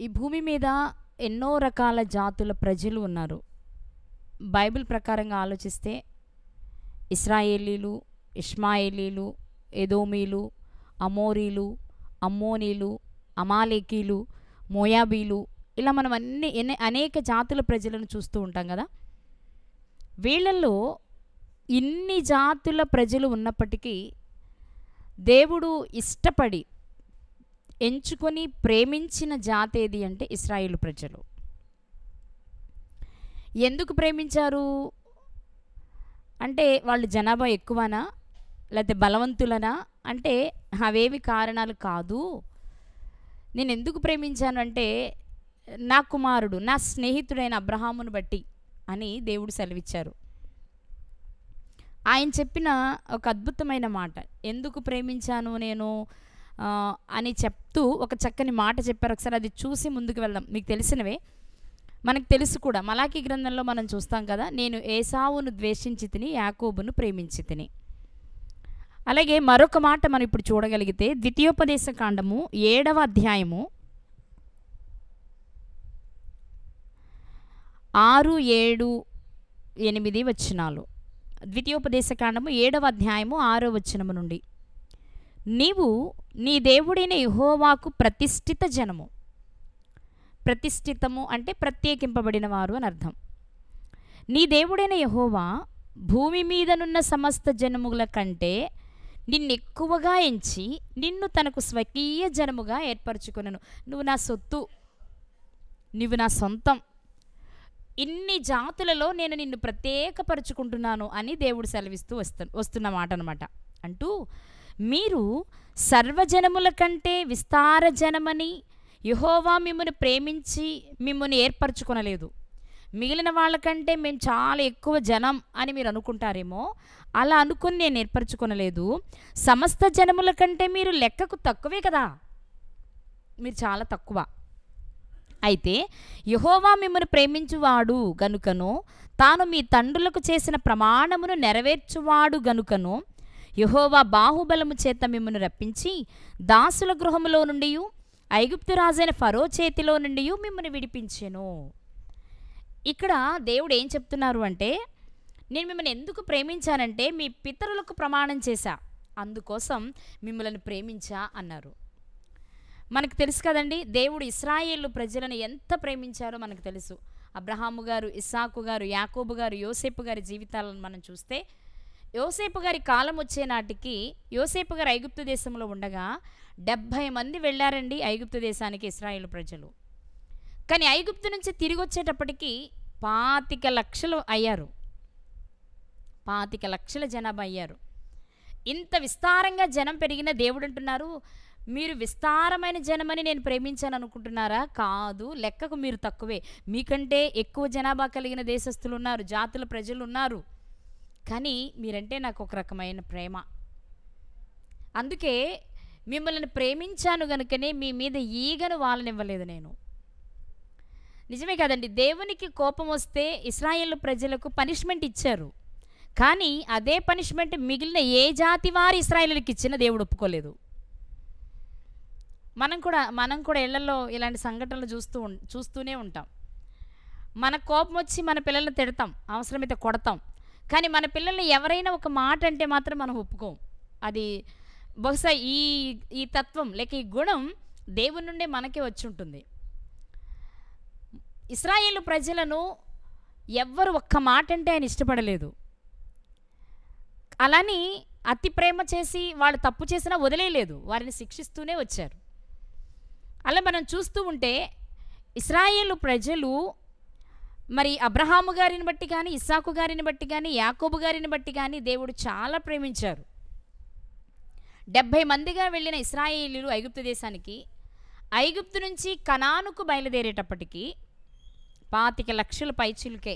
ఈ భూమి మీద ఎన్నో రకాల జాతుల ప్రజలు ఉన్నారు. బైబిల్ ప్రకారంగా ఆలోచిస్తే ఇశ్రాయేలీలు, ఇష్మాయేలీలు, ఎదోమీలు, అమోరీలు, అమ్మోనీలు, అమాలేకీలు, మోయాబీలు, ఇలా మనం అనేక జాతుల ప్రజలను చూస్తూ ఉంటాం కదా. వీళ్ళల్లో ఇన్ని జాతుల ప్రజలు ఉన్నప్పటికీ దేవుడు ఇష్టపడి ఎంచుకొని ప్రేమించిన జాతి ఏది అంటే ఇశ్రాయేలు ప్రజలు. ఎందుకు ప్రేమించారు అంటే వాళ్ళు జనాభా ఎక్కువనా లేకపోతే బలవంతులనా అంటే అవేవి కారణాలు కాదు. నేను ఎందుకు ప్రేమించాను అంటే నా కుమారుడు, నా స్నేహితుడైన అబ్రహామును బట్టి అని దేవుడు సెలవిచ్చారు. ఆయన చెప్పిన ఒక అద్భుతమైన మాట, ఎందుకు ప్రేమించాను నేను అని చెప్తూ ఒక చక్కని మాట చెప్పారు. ఒకసారి అది చూసి ముందుకు వెళ్దాం. మీకు తెలిసినవే, మనకు తెలుసు కూడా. మలాకీ గ్రంథంలో మనం చూస్తాం కదా, నేను ఏసావును ద్వేషించి తిని యాకోబును ప్రేమించి తిని. అలాగే మరొక మాట మనం ఇప్పుడు చూడగలిగితే ద్వితీయోపదేశ కాండము 7వ అధ్యాయము 6, 7, 8 వచనాలు. ద్వితీయోపదేశ కాండము 7వ అధ్యాయము 6వ వచనము నుండి, నీవు నీ దేవుడైన యెహోవాకు ప్రతిష్ఠిత జనము. ప్రతిష్ఠితము అంటే ప్రత్యేకింపబడిన వారు అని అర్థం. నీ దేవుడైన యెహోవా భూమి మీదనున్న సమస్త జనముల కంటే నిన్నెక్కువగా ఎంచి నిన్ను తనకు స్వకీయ జనముగా ఏర్పరచుకొనెను. నువ్వు నా సొత్తు, నువ్వు నా సొంతం, ఇన్ని జాతులలో నేను నిన్ను ప్రత్యేకపరుచుకుంటున్నాను అని దేవుడు సెలవిస్తూ వస్తున్న మాట అనమాట. అంటూ మీరు సర్వజనముల కంటే విస్తార జనమని యెహోవా మిమ్మల్ని ప్రేమించి మిమ్మల్ని ఏర్పరచుకొనలేదు. మిగిలిన వాళ్ళకంటే మేము చాలా ఎక్కువ జనం అని మీరు అనుకుంటారేమో, అలా అనుకుని నేను ఏర్పరచుకొనలేదు. సమస్త జనముల కంటే మీరు లెక్కకు తక్కువే కదా, మీరు చాలా తక్కువ. అయితే యెహోవా మిమ్మల్ని ప్రేమించువాడు గనుకను, తాను మీ తండ్రులకు చేసిన ప్రమాణమును నెరవేర్చువాడు గనుకను యెహోవా బాహుబలము చేత మిమ్మల్ని రప్పించి దాసుల గృహములో నుండి ఐగుప్తు రాజైన ఫరో చేతిలో నుండి మిమ్మల్ని విడిపించెను. ఇక్కడ దేవుడు ఏం చెప్తున్నారు అంటే, నేను మిమ్మల్ని ఎందుకు ప్రేమించానంటే మీ పితరులకు ప్రమాణం చేశా, అందుకోసం మిమ్మల్ని ప్రేమించా అన్నారు. మనకు తెలుసు కదండి, దేవుడు ఇశ్రాయేలు ప్రజలను ఎంత ప్రేమించారో మనకు తెలుసు. అబ్రహాము గారు, ఇస్సాకు గారు, యాకోబు గారు, యోసేపు గారి జీవితాలను మనం చూస్తే, యోసేపు గారి కాలం వచ్చే నాటికి యోసేపు గారు ఐగుప్తు దేశంలో ఉండగా 70 మంది వెళ్ళారండి ఐగుప్తు దేశానికి ఇశ్రాయేలు ప్రజలు. కానీ ఐగుప్తు నుంచి తిరిగి వచ్చేటప్పటికి 25 లక్షలు అయ్యారు. 25 లక్షల జనాభా అయ్యారు. ఇంత విస్తారంగా జనం పెరిగిన దేవుడు అంటున్నారు, మీరు విస్తారమైన జనమని నేను ప్రేమించాను అనుకుంటున్నారా? కాదు, లెక్కకు మీరు తక్కువే. మీకంటే ఎక్కువ జనాభా కలిగిన దేశస్తులు ఉన్నారు, జాతుల ప్రజలు ఉన్నారు. కానీ మీరంటే నాకు ఒక రకమైన ప్రేమ. అందుకే మిమ్మల్ని ప్రేమించాను గనుకనే మీ మీద ఈగను వాలనివ్వలేదు నేను. నిజమే కదండి, దేవునికి కోపం వస్తే ఇశ్రాయేలు ప్రజలకు పనిష్మెంట్ ఇచ్చారు. కానీ అదే పనిష్మెంట్ మిగిలిన ఏ జాతి వారు ఇశ్రాయేలుకి ఇచ్చినా దేవుడు ఒప్పుకోలేదు. మనం కూడా ఇళ్లలో ఇలాంటి సంఘటనలు చూస్తూనే ఉంటాం. మన కోపం వచ్చి మన పిల్లల్ని తిడతాం, అవసరమైతే కొడతాం. కానీ మన పిల్లల్ని ఎవరైనా ఒక మాట అంటే మాత్రం మనం ఒప్పుకోం. అది బహుశా ఈ తత్వం లేక ఈ గుణం దేవుని నుండే మనకే వచ్చి ఉంటుంది. ఇశ్రాయేలు ప్రజలను ఎవ్వరు ఒక్క మాట అంటే ఆయన ఇష్టపడలేదు. అలాని అతి ప్రేమ చేసి వాళ్ళు తప్పు చేసినా వదిలేయలేదు, వారిని శిక్షిస్తూనే వచ్చారు. అలా మనం చూస్తూ ఉంటే ఇశ్రాయేలు ప్రజలు మరి అబ్రహాము గారిని బట్టి కానీ, ఇస్సాకు గారిని బట్టి కానీ, యాకోబు గారిని బట్టి కానీ దేవుడు చాలా ప్రేమించారు. 70 మందిగా వెళ్ళిన ఇశ్రాయేలీలు ఐగుప్తు దేశానికి, ఐగుప్తు నుంచి కనానుకు బయలుదేరేటప్పటికి 25 లక్షల పైచిలుకే.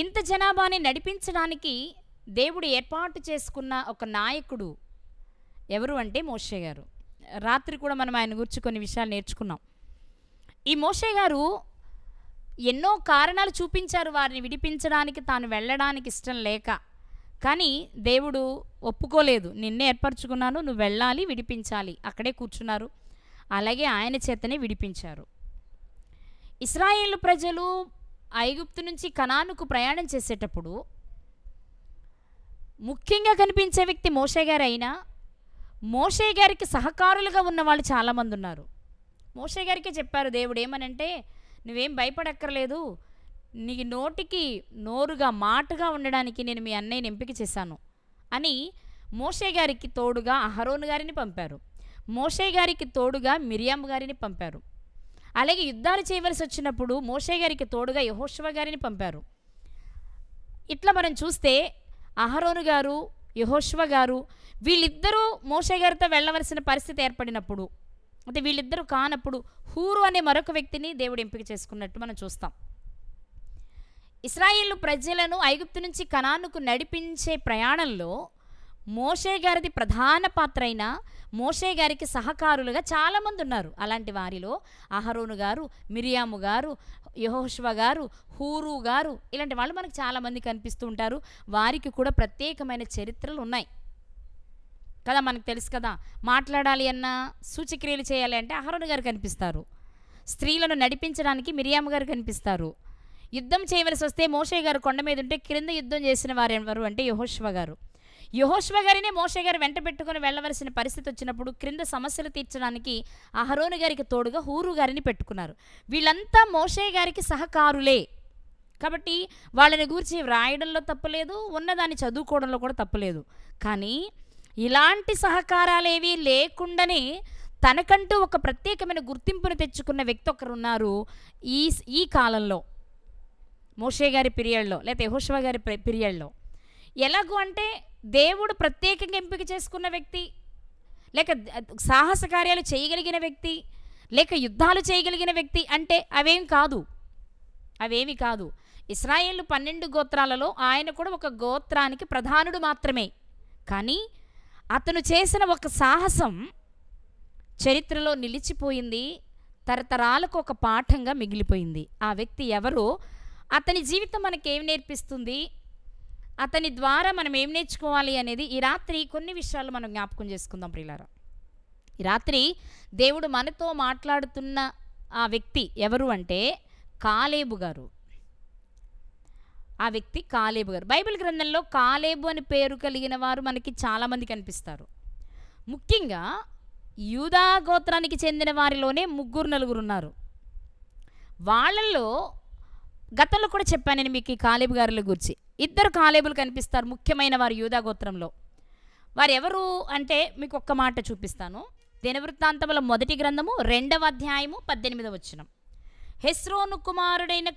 ఇంత జనాభాని నడిపించడానికి దేవుడు ఏర్పాటు చేసుకున్న ఒక నాయకుడు ఎవరు అంటే మోషే గారు. రాత్రి కూడా మనం ఆయన గురించి కొన్ని విషయాలు నేర్చుకున్నాం. ఈ మోషే గారు ఎన్నో కారణాలు చూపించారు వారిని విడిపించడానికి, తాను వెళ్ళడానికి ఇష్టం లేక. కానీ దేవుడు ఒప్పుకోలేదు. నిన్నే ఏర్పరచుకున్నాను, నువ్వు వెళ్ళాలి, విడిపించాలి. అక్కడే కూర్చున్నారు. అలాగే ఆయన చేతనే విడిపించారు. ఇశ్రాయేలు ప్రజలు ఐగుప్తు నుంచి కనానుకు ప్రయాణం చేసేటప్పుడు ముఖ్యంగా కనిపించే వ్యక్తి మోషే గారు అయినా, మోషే గారికి సహకారులుగా ఉన్న వాళ్ళు చాలామంది ఉన్నారు. మోషే గారికే చెప్పారు దేవుడు ఏమనంటే, నువ్వేం భయపడక్కర్లేదు, నీ నోటికి నోరుగా మాటగా ఉండడానికి నేను మీ అన్నయ్యని ఎంపిక చేశాను అని మోషే గారికి తోడుగా అహరోను గారిని పంపారు. మోషే గారికి తోడుగా మిరియాము గారిని పంపారు. అలాగే యుద్ధాలు చేయవలసి వచ్చినప్పుడు మోషే గారికి తోడుగా యెహోషువ గారిని పంపారు. ఇట్లా మనం చూస్తే అహరోను గారు, యెహోషువ గారు వీళ్ళిద్దరూ మోషే గారితో వెళ్ళవలసిన పరిస్థితి ఏర్పడినప్పుడు, అంటే వీళ్ళిద్దరూ కానప్పుడు హూరు అనే మరొక వ్యక్తిని దేవుడు ఎంపిక చేసుకున్నట్టు మనం చూస్తాం. ఇశ్రాయేలు ప్రజలను ఐగుప్తు నుంచి కనానుకు నడిపించే ప్రయాణంలో మోషే గారిది ప్రధాన పాత్ర అయిన మోషే గారికి సహకారులుగా చాలామంది ఉన్నారు. అలాంటి వారిలో అహరోను గారు, మిరియాము గారు, యెహోషువ గారు, హూరు గారు, ఇలాంటి వాళ్ళు మనకు చాలామంది కనిపిస్తూ ఉంటారు. వారికి కూడా ప్రత్యేకమైన చరిత్రలు ఉన్నాయి కదా, మనకు తెలుసు కదా. మాట్లాడాలి అన్నా, సూచక్రియలు చేయాలి అంటే అహరోను గారు కనిపిస్తారు. స్త్రీలను నడిపించడానికి మిరియాము గారు కనిపిస్తారు. యుద్ధం చేయవలసి వస్తే మోషే గారు కొండ మీద ఉంటే క్రింద యుద్ధం చేసిన వారు ఎవరు అంటే యెహోషువ గారు. యెహోషువ గారినే మోషే గారు వెంట పెట్టుకుని వెళ్ళవలసిన పరిస్థితి వచ్చినప్పుడు క్రింద సమస్యలు తీర్చడానికి అహరోను గారికి తోడుగా హూరు గారిని పెట్టుకున్నారు. వీళ్ళంతా మోషే గారికి సహకారులే కాబట్టి వాళ్ళని గురించి వ్రాయడంలో తప్పులేదు, ఉన్నదాన్ని చదువుకోవడంలో కూడా తప్పులేదు. కానీ ఇలాంటి సహకారాలేవి లేకుండానే తనకంటూ ఒక ప్రత్యేకమైన గుర్తింపును తెచ్చుకున్న వ్యక్తి ఒకరు ఉన్నారు ఈ కాలంలో, మోషే గారి పీరియడ్లో లేకపోతే యెహోషువ గారి పీరియడ్లో. ఎలాగూ అంటే దేవుడు ప్రత్యేకంగా ఎంపిక చేసుకున్న వ్యక్తి, లేక సాహస కార్యాలు చేయగలిగిన వ్యక్తి, లేక యుద్ధాలు చేయగలిగిన వ్యక్తి అంటే అవేమి కాదు. ఇశ్రాయేలు 12 గోత్రాలలో ఆయన కూడా ఒక గోత్రానికి ప్రధానుడు మాత్రమే. కానీ అతను చేసిన ఒక సాహసం చరిత్రలో నిలిచిపోయింది, తరతరాలకు ఒక పాఠంగా మిగిలిపోయింది. ఆ వ్యక్తి ఎవరో, అతని జీవితం మనకేం నేర్పిస్తుంది, అతని ద్వారా మనం ఏం నేర్చుకోవాలి అనేది ఈ రాత్రి కొన్ని విషయాలు మనం జ్ఞాపకం చేసుకుందాం ప్రియులారా. ఈ రాత్రి దేవుడు మనతో మాట్లాడుతున్న ఆ వ్యక్తి ఎవరు అంటే కాలేబు గారు. ఆ వ్యక్తి కాలేబు గారు. బైబిల్ గ్రంథంలో కాలేబు అని పేరు కలిగిన వారు మనకి చాలామంది కనిపిస్తారు. ముఖ్యంగా యూదా గోత్రానికి చెందిన వారిలోనే 3-4 ఉన్నారు. వాళ్ళల్లో గతంలో కూడా చెప్పాను నేను మీకు ఈ కాలేబు గారుల గురించి. 2 కాలేబులు కనిపిస్తారు ముఖ్యమైన వారు యూదా గోత్రంలో. వారు ఎవరు అంటే మీకు ఒక్క మాట చూపిస్తాను. దినవృత్తాంతముల 1వ గ్రంథము 2వ అధ్యాయము 18వ వచనం. హెస్రోను కుమారుడైన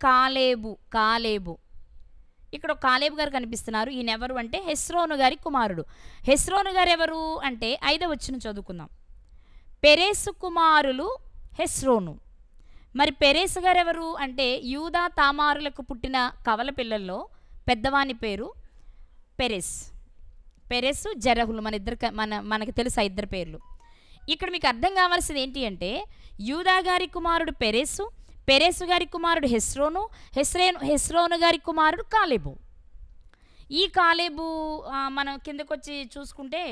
కాలేబు. ఇక్కడ ఒక కాలేబు గారు కనిపిస్తున్నారు. ఈయన ఎవరు అంటే హెస్రోను గారి కుమారుడు. హెస్రోను గారు ఎవరు అంటే 5వ వచనం చదువుకుందాం. పెరేసు కుమారులు హెస్రోను. మరి పెరేసు గారు ఎవరు అంటే యూదా తామారులకు పుట్టిన కవల పిల్లల్లో పెద్దవాని పేరు పెరెసు జరహులు. మనకి తెలుసు ఆ 2 పేర్లు. ఇక్కడ మీకు అర్థం కావాల్సింది ఏంటి అంటే యూదా గారి కుమారుడు పెరేసు గారి కుమారుడు హెస్రోను గారి కుమారుడు కాలేబు. ఈ కాలేబు మనం కిందకొచ్చి చూసుకుంటే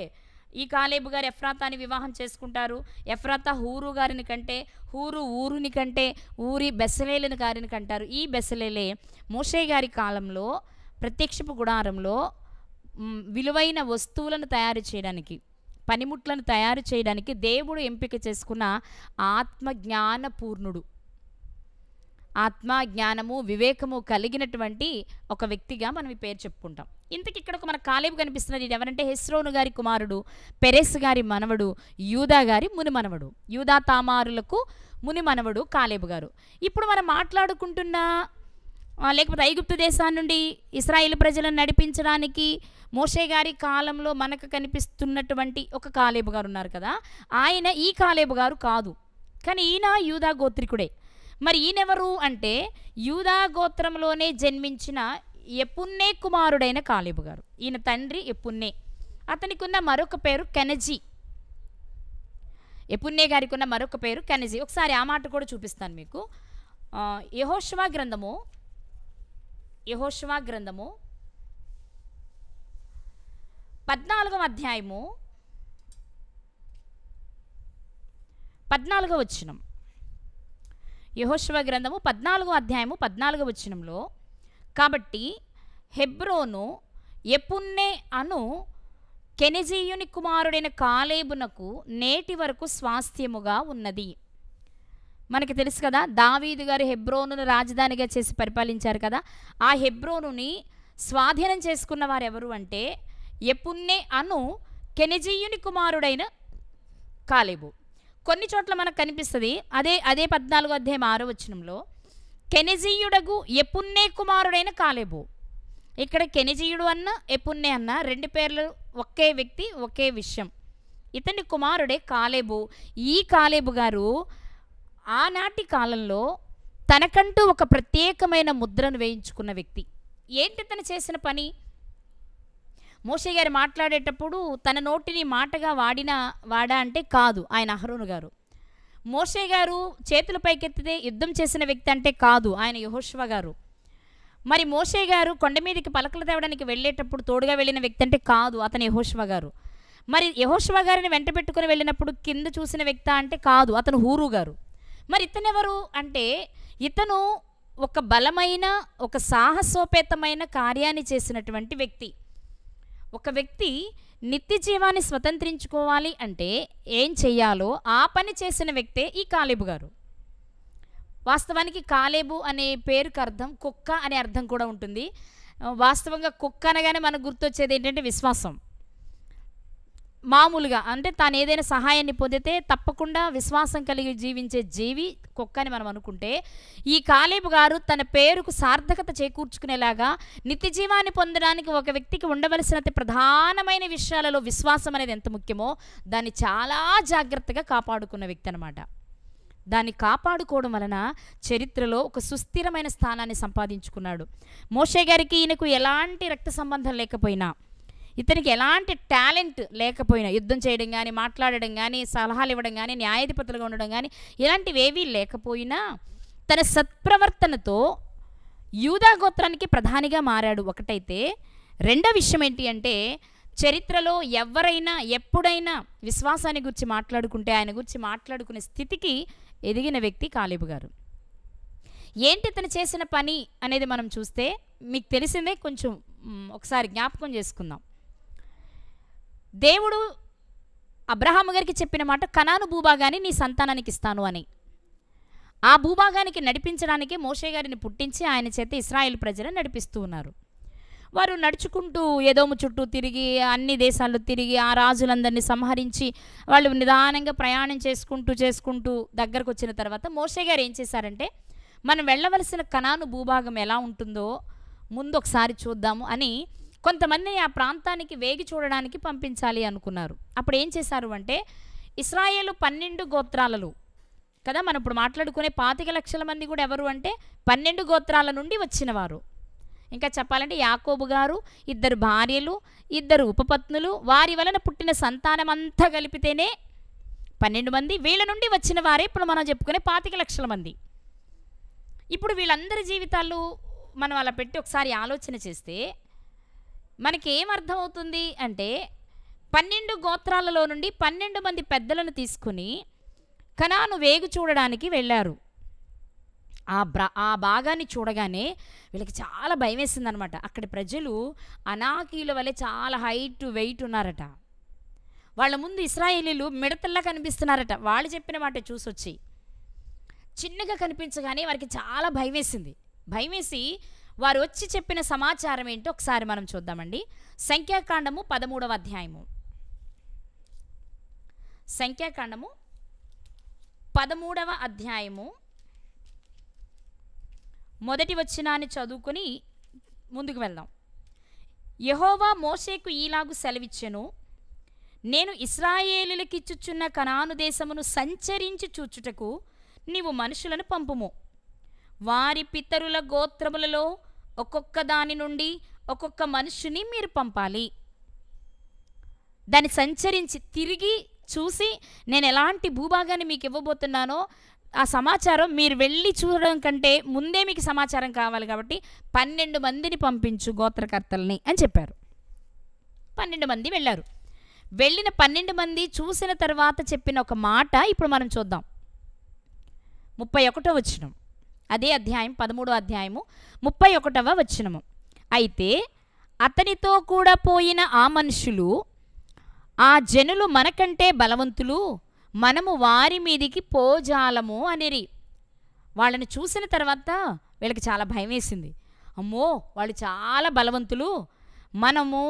ఈ కాలేబు గారు ఎఫ్రాతాని వివాహం చేసుకుంటారు. ఎఫ్రాతా హూరు గారిని కంటే, హూరు ఊరుని కంటే, ఊరి బెసలేలిని గారిని కంటారు. ఈ బెసలేలే మోషే గారి కాలంలో ప్రత్యక్షపు గుడారంలో విలువైన వస్తువులను తయారు చేయడానికి, పనిముట్లను తయారు చేయడానికి దేవుడు ఎంపిక చేసుకున్న ఆత్మజ్ఞానపూర్ణుడు, ఆత్మ జ్ఞానము వివేకము కలిగినటువంటి ఒక వ్యక్తిగా మనం ఈ పేరు చెప్పుకుంటాం. ఇంతకు ఇక్కడ మన కాలేబు కనిపిస్తున్నది. ఇది ఎవరంటే హెస్రోను గారి కుమారుడు, పెరెస్ గారి మనవడు, యూదా గారి ముని మనవడు. యూదా తామారులకు ముని మనవడు కాలేబు గారు. ఇప్పుడు మనం మాట్లాడుకుంటున్న లేకపోతే ఐగుప్తు దేశాన్ని నుండి ఇశ్రాయేలు ప్రజలను నడిపించడానికి మోషే గారి కాలంలో మనకు కనిపిస్తున్నటువంటి ఒక కాలేబు గారు ఉన్నారు కదా, ఆయన ఈ కాలేబు గారు కాదు, కానీ ఈయన యూదా గోత్రికుడే. మరి ఈయనెవరు అంటే యూదా గోత్రంలోనే జన్మించిన ఎపున్నే కుమారుడైన కాలేబు గారు. ఈయన తండ్రి ఎపున్నే. అతనికి ఉన్న మరొక పేరు కెనజీ. ఎపున్నే గారికి ఉన్న మరొక పేరు కెనజీ. ఒకసారి ఆ మాట కూడా చూపిస్తాను మీకు. యెహోషువ గ్రంథము 14వ అధ్యాయము 14వ వచనం. యెహోషువ గ్రంథము 14వ అధ్యాయము 14వ వచనంలో, కాబట్టి హెబ్రోను యెపున్నె అను కెనెజీయుని కుమారుడైన కాలేబునకు నేటి వరకు స్వాస్థ్యముగా ఉన్నది. మనకి తెలుసు కదా, దావీదు గారు హెబ్రోనును రాజధానిగా చేసి పరిపాలించారు కదా. ఆ హెబ్రోనుని స్వాధీనం చేసుకున్న వారు ఎవరు అంటే యెపున్నె అను కెనెజీయుని కుమారుడైన కాలేబు. కొన్ని చోట్ల మనకు కనిపిస్తుంది, అదే 14వ అధ్యాయం 6వ వచనంలో కెనెజీయుడగు యెపున్నె కుమారుడైన కాలేబు. ఇక్కడ కెనెజీయుడు అన్న యెపున్నె అన్న రెండు పేర్లు ఒకే వ్యక్తి, ఒకే విషయం. ఇతని కుమారుడే కాలేబు. ఈ కాలేబు గారు ఆనాటి కాలంలో తనకంటూ ఒక ప్రత్యేకమైన ముద్రను వేయించుకున్న వ్యక్తి. ఏంటి తను చేసిన పని? మోషే గారు మాట్లాడేటప్పుడు తన నోటిని మాటగా వాడా అంటే కాదు, ఆయన అహరోను గారు. మోషే గారు చేతుల పైకెత్తితే యుద్ధం చేసిన వ్యక్తి అంటే కాదు, ఆయన యెహోషువ గారు. మరి మోషే గారు కొండ మీదకి పలకలు తేవడానికి వెళ్ళేటప్పుడు తోడుగా వెళ్ళిన వ్యక్తి అంటే కాదు, అతను యెహోషువ గారు. మరి యెహోషువ గారిని వెంట పెట్టుకుని వెళ్ళినప్పుడు కింద చూసిన వ్యక్తి అంటే కాదు, అతను హూరు గారు. మరి ఇతనెవరు అంటే ఇతను ఒక బలమైన, ఒక సాహసోపేతమైన కార్యాన్ని చేసినటువంటి వ్యక్తి. ఒక వ్యక్తి నిత్య జీవాన్ని స్వతంత్రించుకోవాలి అంటే ఏం చెయ్యాలో ఆ పని చేసిన వ్యక్తే ఈ కాలేబు గారు. వాస్తవానికి కాలేబు అనే పేరుకి అర్థం కుక్క అనే అర్థం కూడా ఉంటుంది. వాస్తవంగా కుక్క అనగానే మనకు గుర్తొచ్చేది ఏంటంటే విశ్వాసం. మామూలుగా అంటే తాను ఏదైనా సహాయాన్ని పొందితే తప్పకుండా విశ్వాసం కలిగి జీవించే జీవి కుక్క అని మనం అనుకుంటే, ఈ కాలేబు గారు తన పేరుకు సార్థకత చేకూర్చుకునేలాగా నిత్య జీవాన్ని పొందడానికి ఒక వ్యక్తికి ఉండవలసిన అతి ప్రధానమైన విషయాలలో విశ్వాసం అనేది ఎంత ముఖ్యమో దాన్ని చాలా జాగ్రత్తగా కాపాడుకున్న వ్యక్తి అనమాట. దాన్ని కాపాడుకోవడం వలన చరిత్రలో ఒక సుస్థిరమైన స్థానాన్ని సంపాదించుకున్నాడు. మోషే గారికి ఈయనకు ఎలాంటి రక్త సంబంధం లేకపోయినా, ఇతనికి ఎలాంటి టాలెంట్ లేకపోయినా, యుద్ధం చేయడం కానీ, మాట్లాడడం కానీ, సలహాలు ఇవ్వడం కానీ, న్యాయాధిపతులుగా ఉండడం కానీ ఇలాంటివి ఏవీ లేకపోయినా తన సత్ప్రవర్తనతో యూదా గోత్రానికి ప్రధానిగా మారాడు. ఒకటైతే రెండో విషయం ఏంటి అంటే చరిత్రలో ఎవరైనా ఎప్పుడైనా విశ్వాసాన్ని గురించి మాట్లాడుకుంటే ఆయన గురించి మాట్లాడుకునే స్థితికి ఎదిగిన వ్యక్తి కాలేబు గారు. ఏంటి తను చేసిన పని అనేది మనం చూస్తే మీకు తెలిసిందే, కొంచెం ఒకసారి జ్ఞాపకం చేసుకుందాం. దేవుడు అబ్రహాము గారికి చెప్పిన మాట, కనాను భూభాగాన్ని నీ సంతానానికి ఇస్తాను అని. ఆ భూభాగానికి నడిపించడానికి మోషే గారిని పుట్టించి ఆయన చేత ఇశ్రాయేలు ప్రజలను నడిపిస్తూ ఉన్నారు. వారు నడుచుకుంటూ ఎదోము చుట్టూ తిరిగి అన్ని దేశాల్లో తిరిగి ఆ రాజులందరినీ సంహరించి వాళ్ళు నిదానంగా ప్రయాణం చేసుకుంటూ దగ్గరకు వచ్చిన తర్వాత మోషే గారు ఏం చేశారంటే, మనం వెళ్ళవలసిన కనాను భూభాగం ఎలా ఉంటుందో ముందు ఒకసారి చూద్దాము అని కొంతమందిని ఆ ప్రాంతానికి వేగి చూడడానికి పంపించాలి అనుకున్నారు. అప్పుడు ఏం చేశారు అంటే, ఇశ్రాయేలు 12 గోత్రాలలో కదా, మనం ఇప్పుడు మాట్లాడుకునే 25 లక్షల మంది కూడా ఎవరు అంటే 12 గోత్రాల నుండి వచ్చినవారు. ఇంకా చెప్పాలంటే యాకోబు గారు, 2 భార్యలు, 2 ఉపపత్నులు, వారి వలన పుట్టిన సంతానం అంతా కలిపితేనే 12 మంది. వీళ్ళ నుండి వచ్చిన వారే ఇప్పుడు మనం చెప్పుకునే 25 లక్షల మంది. ఇప్పుడు వీళ్ళందరి జీవితాలు మనం అలా పెట్టి ఒకసారి ఆలోచన చేస్తే మనకి ఏమర్థమవుతుంది అంటే 12 గోత్రాలలో నుండి 12 మంది పెద్దలను తీసుకుని కనాను వేగు చూడడానికి వెళ్ళారు. ఆ భాగాన్ని చూడగానే వీళ్ళకి చాలా భయం వేసిందనమాట. అక్కడి ప్రజలు అనాకీల వలె చాలా హైట్ వెయిట్ ఉన్నారట. వాళ్ళ ముందు ఇశ్రాయేలీలు మిడతల్లా కనిపిస్తున్నారట. వాళ్ళు చెప్పిన మాట చూసొచ్చి చిన్నగా కనిపించగానే వారికి చాలా భయం వేసింది. భయం వేసి వారు వచ్చి చెప్పిన సమాచారం ఏంటో ఒకసారి మనం చూద్దామండి. సంఖ్యాకాండము 13వ అధ్యాయము. సంఖ్యాకాండము 13వ అధ్యాయము మొదటి వచనాన్ని చదువుకొని ముందుకు వెళ్దాం. యెహోవా మోషేకు ఈలాగు సెలవిచ్చెను, నేను ఇశ్రాయేలీలకిచ్చుచున్న కనాను దేశమును సంచరించి చూచుటకు నీవు మనుషులను పంపుము. వారి పితరుల గోత్రములలో ఒక్కొక్క దాని నుండి ఒక్కొక్క మనుషుని మీరు పంపాలి. దాన్ని సంచరించి తిరిగి చూసి నేను ఎలాంటి భూభాగాన్ని మీకు ఇవ్వబోతున్నానో ఆ సమాచారం మీరు వెళ్ళి చూడడం కంటే ముందే మీకు సమాచారం కావాలి కాబట్టి 12 మందిని పంపించు గోత్రకర్తల్ని అని చెప్పారు. 12 మంది వెళ్ళారు. వెళ్ళిన 12 మంది చూసిన తర్వాత చెప్పిన ఒక మాట ఇప్పుడు మనం చూద్దాం. 31వ వచనం, అదే అధ్యాయం 13వ అధ్యాయము 31వ వచనము. అయితే అతనితో కూడా పోయిన ఆ మనుషులు, ఆ జనులు మనకంటే బలవంతులు, మనము వారి మీదికి పోజాలము అనిరి. వాళ్ళని చూసిన తర్వాత వీళ్ళకి చాలా భయం వేసింది. అమ్మో, వాళ్ళు చాలా బలవంతులు, మనము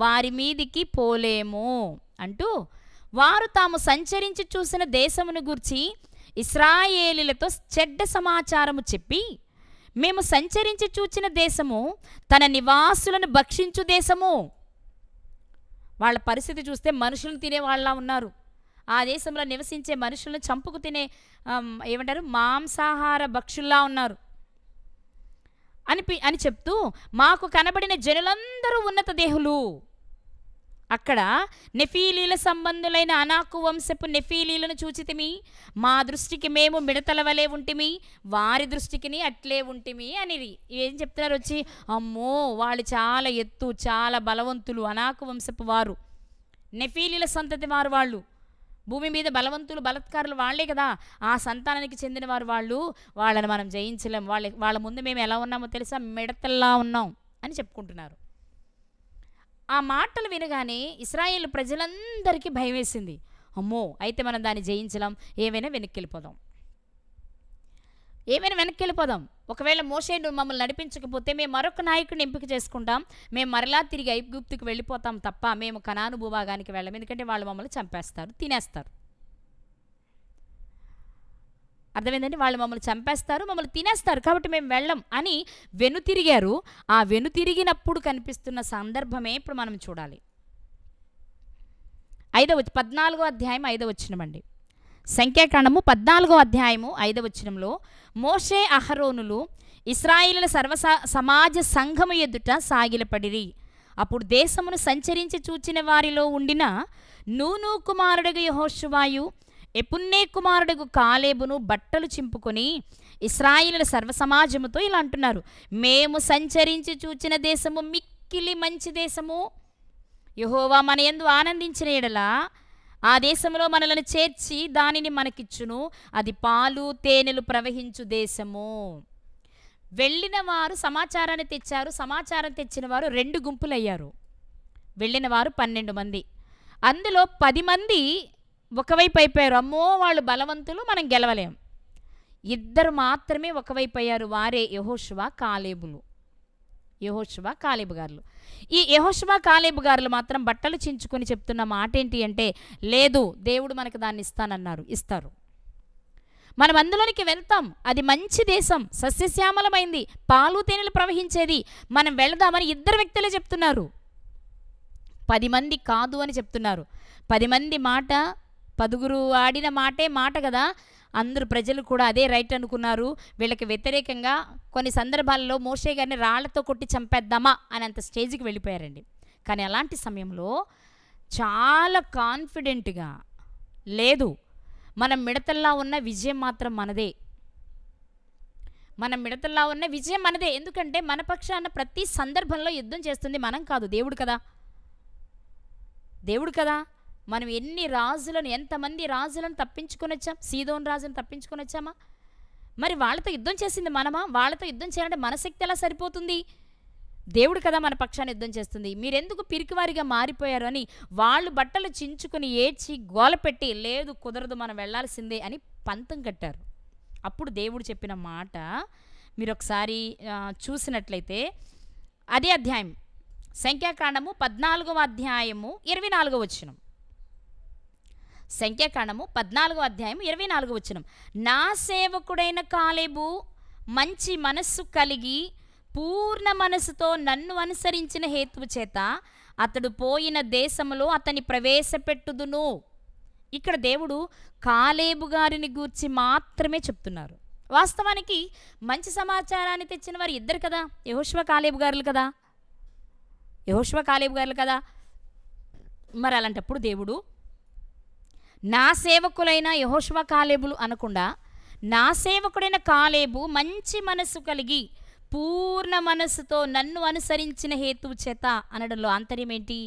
వారి మీదికి పోలేము అంటూ వారు తాము సంచరించి చూసిన దేశమును గూర్చి ఇశ్రాయేలీలతో చెడ్డ సమాచారము చెప్పి, మేము సంచరించి చూచిన దేశము తన నివాసులను భక్షించు దేశము. వాళ్ళ పరిస్థితి చూస్తే మనుషులను తినే వాళ్ళ ఉన్నారు. ఆ దేశంలో నివసించే మనుషులను చంపుకు తినే ఏమంటారు, మాంసాహార భక్షుల్లా ఉన్నారు అని చెప్తూ, మాకు కనబడిన జనులందరూ ఉన్నత దేహులు. అక్కడ నెఫీలీల సంబంధులైన అనాకు వంశపు నెఫీలీలను చూచితిమి, మా దృష్టికి మేము మిడతల వలె ఉంటిమి, వారి దృష్టికి అట్లే ఉంటిమి అని ఏం చెప్తున్నారు వచ్చి, అమ్మో వాళ్ళు చాలా ఎత్తు, చాలా బలవంతులు, అనాకు వంశపు వారు, నెఫీలీల సంతతి వారు, వాళ్ళు భూమి మీద బలవంతులు బలత్కారులు వాళ్లే కదా, ఆ సంతానానికి చెందిన వారు వాళ్ళు, వాళ్ళని మనం జయించలేం, వాళ్ళ ముందు మేము ఎలా ఉన్నామో తెలుసా, మిడతల్లా ఉన్నాం అని చెప్పుకుంటున్నారు. ఆ మాటలు వినగానే ఇశ్రాయేలు ప్రజలందరికీ భయం వేసింది. అమ్మో, అయితే మనం దాన్ని జయించలేం, ఏమైనా వెనక్కి వెళ్ళిపోదాం. ఒకవేళ మోషే మమ్మల్ని నడిపించకపోతే మేము మరొక నాయకుడిని ఎంపిక చేసుకుంటాం, మేము మరలా తిరిగి ఐగుప్తుకు వెళ్ళిపోతాం తప్ప మేము కనాను భూభాగానికి వెళ్ళం, ఎందుకంటే వాళ్ళు మమ్మల్ని చంపేస్తారు, తినేస్తారు. అర్థమైందండి? వాళ్ళు మమ్మల్ని చంపేస్తారు, మమ్మల్ని తినేస్తారు, కాబట్టి మేము వెళ్ళం అని వెనుతిరిగారు. ఆ వెనుతిరిగినప్పుడు కనిపిస్తున్న సందర్భమే ఇప్పుడు మనం చూడాలి. 14వ అధ్యాయం 5వ వచనమండి. సంఖ్యాకాండము 14వ అధ్యాయము 5వ వచనంలో, మోషే అహరోనులు ఇశ్రాయేలుల సమాజ సంఘము ఎదుట సాగిలపడిరి. అప్పుడు దేశమును సంచరించి చూచిన వారిలో ఉండిన నూను కుమారుడుగు యెహోషువాయు, ఎపున్నే కుమారుడుగు కాలేబును బట్టలు చింపుకొని ఇశ్రాయేలుల సర్వసమాజముతో ఇలా అంటున్నారు, మేము సంచరించి చూచిన దేశము మిక్కిలి మంచి దేశము, యెహోవా మన యందు ఆనందించిన ఎడల ఆ దేశంలో మనలను చేర్చి దానిని మనకిచ్చును, అది పాలు తేనెలు ప్రవహించు దేశము. వెళ్ళిన వారు సమాచారాన్ని తెచ్చారు. సమాచారం తెచ్చిన వారు 2 గుంపులయ్యారు. వెళ్ళిన వారు 12 మంది. అందులో 10 మంది ఒకవైపు అయిపోయారు, అమ్మో వాళ్ళు బలవంతులు, మనం గెలవలేం. 2 మాత్రమే ఒకవైపు అయ్యారు, వారే యెహోషువ కాలేబు గారులు. ఈ యెహోషువ కాలేబు గారులు మాత్రం బట్టలు చించుకొని చెప్తున్న మాట ఏంటి అంటే, లేదు, దేవుడు మనకు దాన్ని ఇస్తారు, మనం అందులోనికి వెళ్తాం, అది మంచి దేశం, సస్యశ్యామలమైంది, పాలు తేనెలు ప్రవహించేది, మనం వెళదామని 2 వ్యక్తులే చెప్తున్నారు. 10 మంది కాదు అని చెప్తున్నారు. 10 మంది మాట, 10గురు ఆడిన మాటే మాట కదా, అందరూ ప్రజలు కూడా అదే రైట్ అనుకున్నారు. వీళ్ళకి వ్యతిరేకంగా కొన్ని సందర్భాల్లో మోషే గారిని రాళ్లతో కొట్టి చంపేద్దామా అని అంత స్టేజ్కి వెళ్ళిపోయారండి. కానీ అలాంటి సమయంలో చాలా కాన్ఫిడెంట్గా, లేదు, మనం మిడతల్లా ఉన్న విజయం మాత్రం మనదే, ఎందుకంటే మన పక్షాన ప్రతి సందర్భంలో యుద్ధం చేస్తుంది మనం కాదు, దేవుడు కదా. మనం ఎంతమంది రాజులను తప్పించుకొని వచ్చాం, సీదోన్ రాజును తప్పించుకొని వచ్చామా? మరి వాళ్ళతో యుద్ధం చేసింది మనమా? వాళ్ళతో యుద్ధం చేయాలంటే మన శక్తి ఎలా సరిపోతుంది? దేవుడు కదా మన పక్షాన్ని యుద్ధం చేస్తుంది. మీరెందుకు పిరికివారిగా మారిపోయారు అని వాళ్ళు బట్టలు చించుకుని ఏడ్చి గోలపెట్టి, లేదు కుదరదు, మనం వెళ్లాల్సిందే అని పంతం కట్టారు. అప్పుడు దేవుడు చెప్పిన మాట మీరు ఒకసారి చూసినట్లయితే, అదే అధ్యాయం సంఖ్యాకాండము 14వ అధ్యాయము 24వ వచనం. సంఖ్యాకాండము 14వ అధ్యాయం 24వ వచనం. నా సేవకుడైన కాలేబు మంచి మనస్సు కలిగి పూర్ణ మనస్సుతో నన్ను అనుసరించిన హేతువు చేత అతడు పోయిన దేశములో అతని ప్రవేశపెట్టుదును. ఇక్కడ దేవుడు కాలేబు గారిని గూర్చి మాత్రమే చెప్తున్నారు. వాస్తవానికి మంచి సమాచారాన్ని తెచ్చిన వారు 2 కదా, యెహోషువ కాలేబు గారులు కదా. మరి అలాంటప్పుడు దేవుడు నా సేవకులైన యెహోషువ కాలేబులు అనకుండా, నా సేవకుడైన కాలేబు మంచి మనస్సు కలిగి పూర్ణ మనస్సుతో నన్ను అనుసరించిన హేతువు చేత అనడంలో ఆంతర్యం ఏంటి?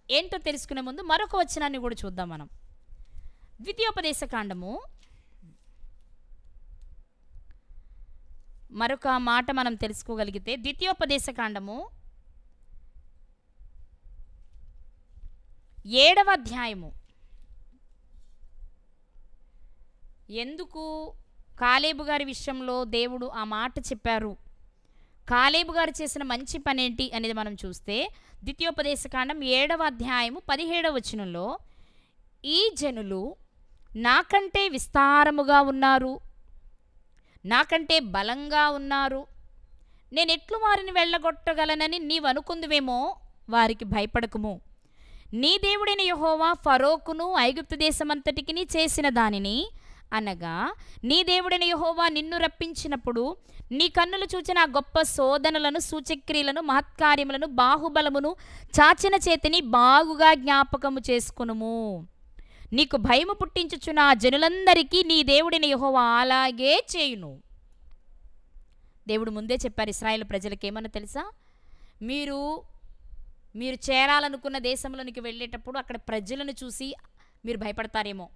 ఏంటో తెలుసుకునే ముందు మరొక వచనాన్ని కూడా చూద్దాం మనం. ద్వితీయోపదేశకాండము మరొక మాట మనం తెలుసుకోగలిగితే, ద్వితీయోపదేశకాండము 7వ అధ్యాయము. ఎందుకు కాలేబు గారి విషయంలో దేవుడు ఆ మాట చెప్పారు, కాలేబు గారు చేసిన మంచి పని ఏంటి అనేది మనం చూస్తే, ద్వితీయోపదేశకాండం 7వ అధ్యాయము 17వ వచనంలో, ఈ జనులు నాకంటే విస్తారముగా ఉన్నారు, నాకంటే బలంగా ఉన్నారు, నేనెట్లు వారిని వెళ్ళగొట్టగలనని నీవు అనుకుందువేమో, వారికి భయపడకుము. నీ దేవుడైన యెహోవా ఫరోకును ఐగుప్తు దేశమంతటికి చేసిన దానిని, అనగా నీ దేవుడైన యెహోవా నిన్ను రప్పించినప్పుడు నీ కన్నులు చూచిన ఆ గొప్ప శోధనలను, సూచక్రియలను, మహత్కార్యములను, బాహుబలమును, చాచిన చేతిని బాగుగా జ్ఞాపకము చేసుకునుము. నీకు భయము పుట్టించుచున్న ఆ జనులందరికీ నీ దేవుడైన యెహోవా అలాగే చేయును. దేవుడు ముందే చెప్పారు ఇశ్రాయేలు ప్రజలకు ఏమన్నా తెలుసా, మీరు చేరాలనుకున్న దేశంలోనికి వెళ్ళేటప్పుడు అక్కడ ప్రజలను చూసి మీరు భయపడతారేమో,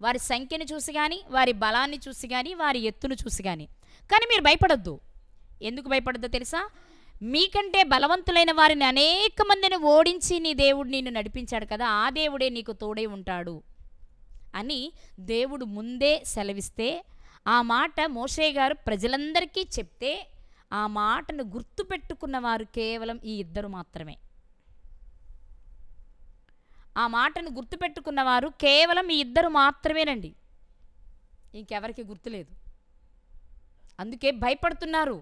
వారి సంఖ్యను చూసి కానీ, వారి బలాన్ని చూసి కానీ, వారి ఎత్తును చూసి కానీ మీరు భయపడొద్దు. ఎందుకు భయపడద్దో తెలుసా, మీకంటే బలవంతులైన వారిని అనేక మందిని ఓడించి నీ దేవుడు నిన్ను నడిపించాడు కదా, ఆ దేవుడే నీకు తోడై ఉంటాడు అని దేవుడు ముందే సెలవిస్తే, ఆ మాట మోషే గారు ప్రజలందరికీ చెప్తే, ఆ మాటను గుర్తుపెట్టుకున్న వారు కేవలం ఈ ఇద్దరు మాత్రమే. ఆ మాటను గుర్తుపెట్టుకున్నవారు కేవలం ఈ ఇద్దరు మాత్రమేనండి, ఇంకెవరికి గుర్తులేదు. అందుకే భయపడుతున్నారు.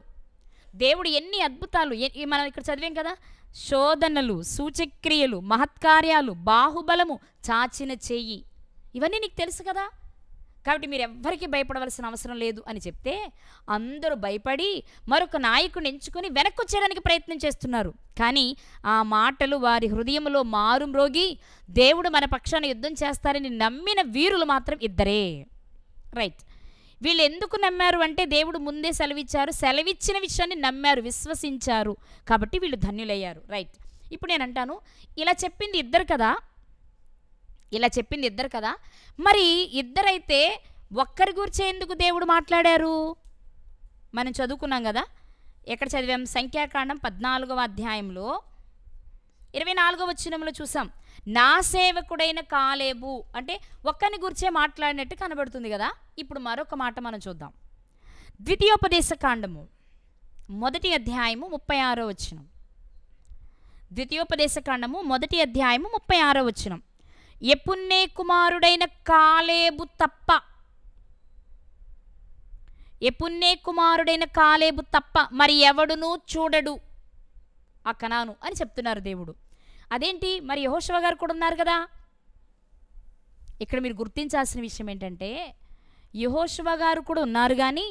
దేవుడు ఎన్ని అద్భుతాలు, మనం ఇక్కడ చదివాం కదా, శోధనలు, సూచక్రియలు, మహత్కార్యాలు, బాహుబలము, చాచిన చెయ్యి, ఇవన్నీ నీకు తెలుసు కదా, కాబట్టి మీరు ఎవ్వరికీ భయపడవలసిన అవసరం లేదు అని చెప్తే అందరూ భయపడి మరొక నాయకుని ఎంచుకొని వెనక్కి వచ్చేయడానికి ప్రయత్నం చేస్తున్నారు. కానీ ఆ మాటలు వారి హృదయంలో మారుమ్రోగి దేవుడు మన పక్షాన యుద్ధం చేస్తారని నమ్మిన వీరులు మాత్రం ఇద్దరే. రైట్. వీళ్ళు ఎందుకు నమ్మారు అంటే దేవుడు ముందే సెలవిచ్చారు, సెలవిచ్చిన విషయాన్ని నమ్మారు, విశ్వసించారు, కాబట్టి వీళ్ళు ధన్యులయ్యారు. రైట్. ఇప్పుడు నేను అంటాను, ఇలా చెప్పింది ఇద్దరు కదా, మరి ఇద్దరైతే ఒక్కరి గురించి ఎందుకు దేవుడు మాట్లాడారు? మనం చదువుకున్నాం కదా, ఎక్కడ చదివాం? సంఖ్యాకాండం 14వ అధ్యాయంలో 24వ వచనంలో చూసాం, నా సేవకుడైన కాలేబు అంటే ఒక్కరిని గురించే మాట్లాడినట్టు కనబడుతుంది కదా. ఇప్పుడు మరొక మాట మనం చూద్దాం. ద్వితీయోపదేశకాండము 1వ అధ్యాయము 36వ వచనం. ద్వితీయోపదేశకాండము 1వ అధ్యాయము 36వ వచనం. యెఫున్నె కుమారుడైన కాలేబు తప్ప మరి ఎవడునూ చూడడు ఆ కనాను అని చెప్తున్నారు దేవుడు. అదేంటి, మరి యెహోషువ గారు కూడా ఉన్నారు కదా. ఇక్కడ మీరు గుర్తించాల్సిన విషయం ఏంటంటే, యెహోషువ గారు కూడా ఉన్నారు, కానీ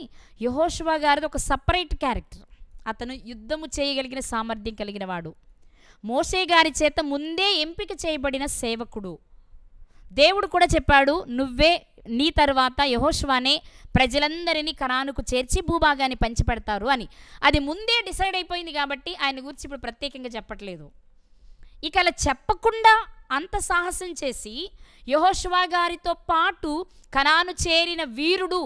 యెహోషువ గారిది ఒక సపరేట్ క్యారెక్టర్. అతను యుద్ధము చేయగలిగిన సామర్థ్యం కలిగిన వాడు, మోషే గారి చేత ముందే ఎంపిక చేయబడిన సేవకుడు. దేవుడు కూడా చెప్పాడు, నీ తర్వాత యెహోషువనే ప్రజలందరినీ కనానుకు చేర్చి భూభాగాన్ని పంచిపెడతారు అని. అది ముందే డిసైడ్ అయిపోయింది కాబట్టి ఆయన గురించి ఇప్పుడు ప్రత్యేకంగా చెప్పట్లేదు. ఇక అలా చెప్పకుండా అంత సాహసం చేసి యెహోషువ గారితో పాటు కనాను చేరిన వీరుడు,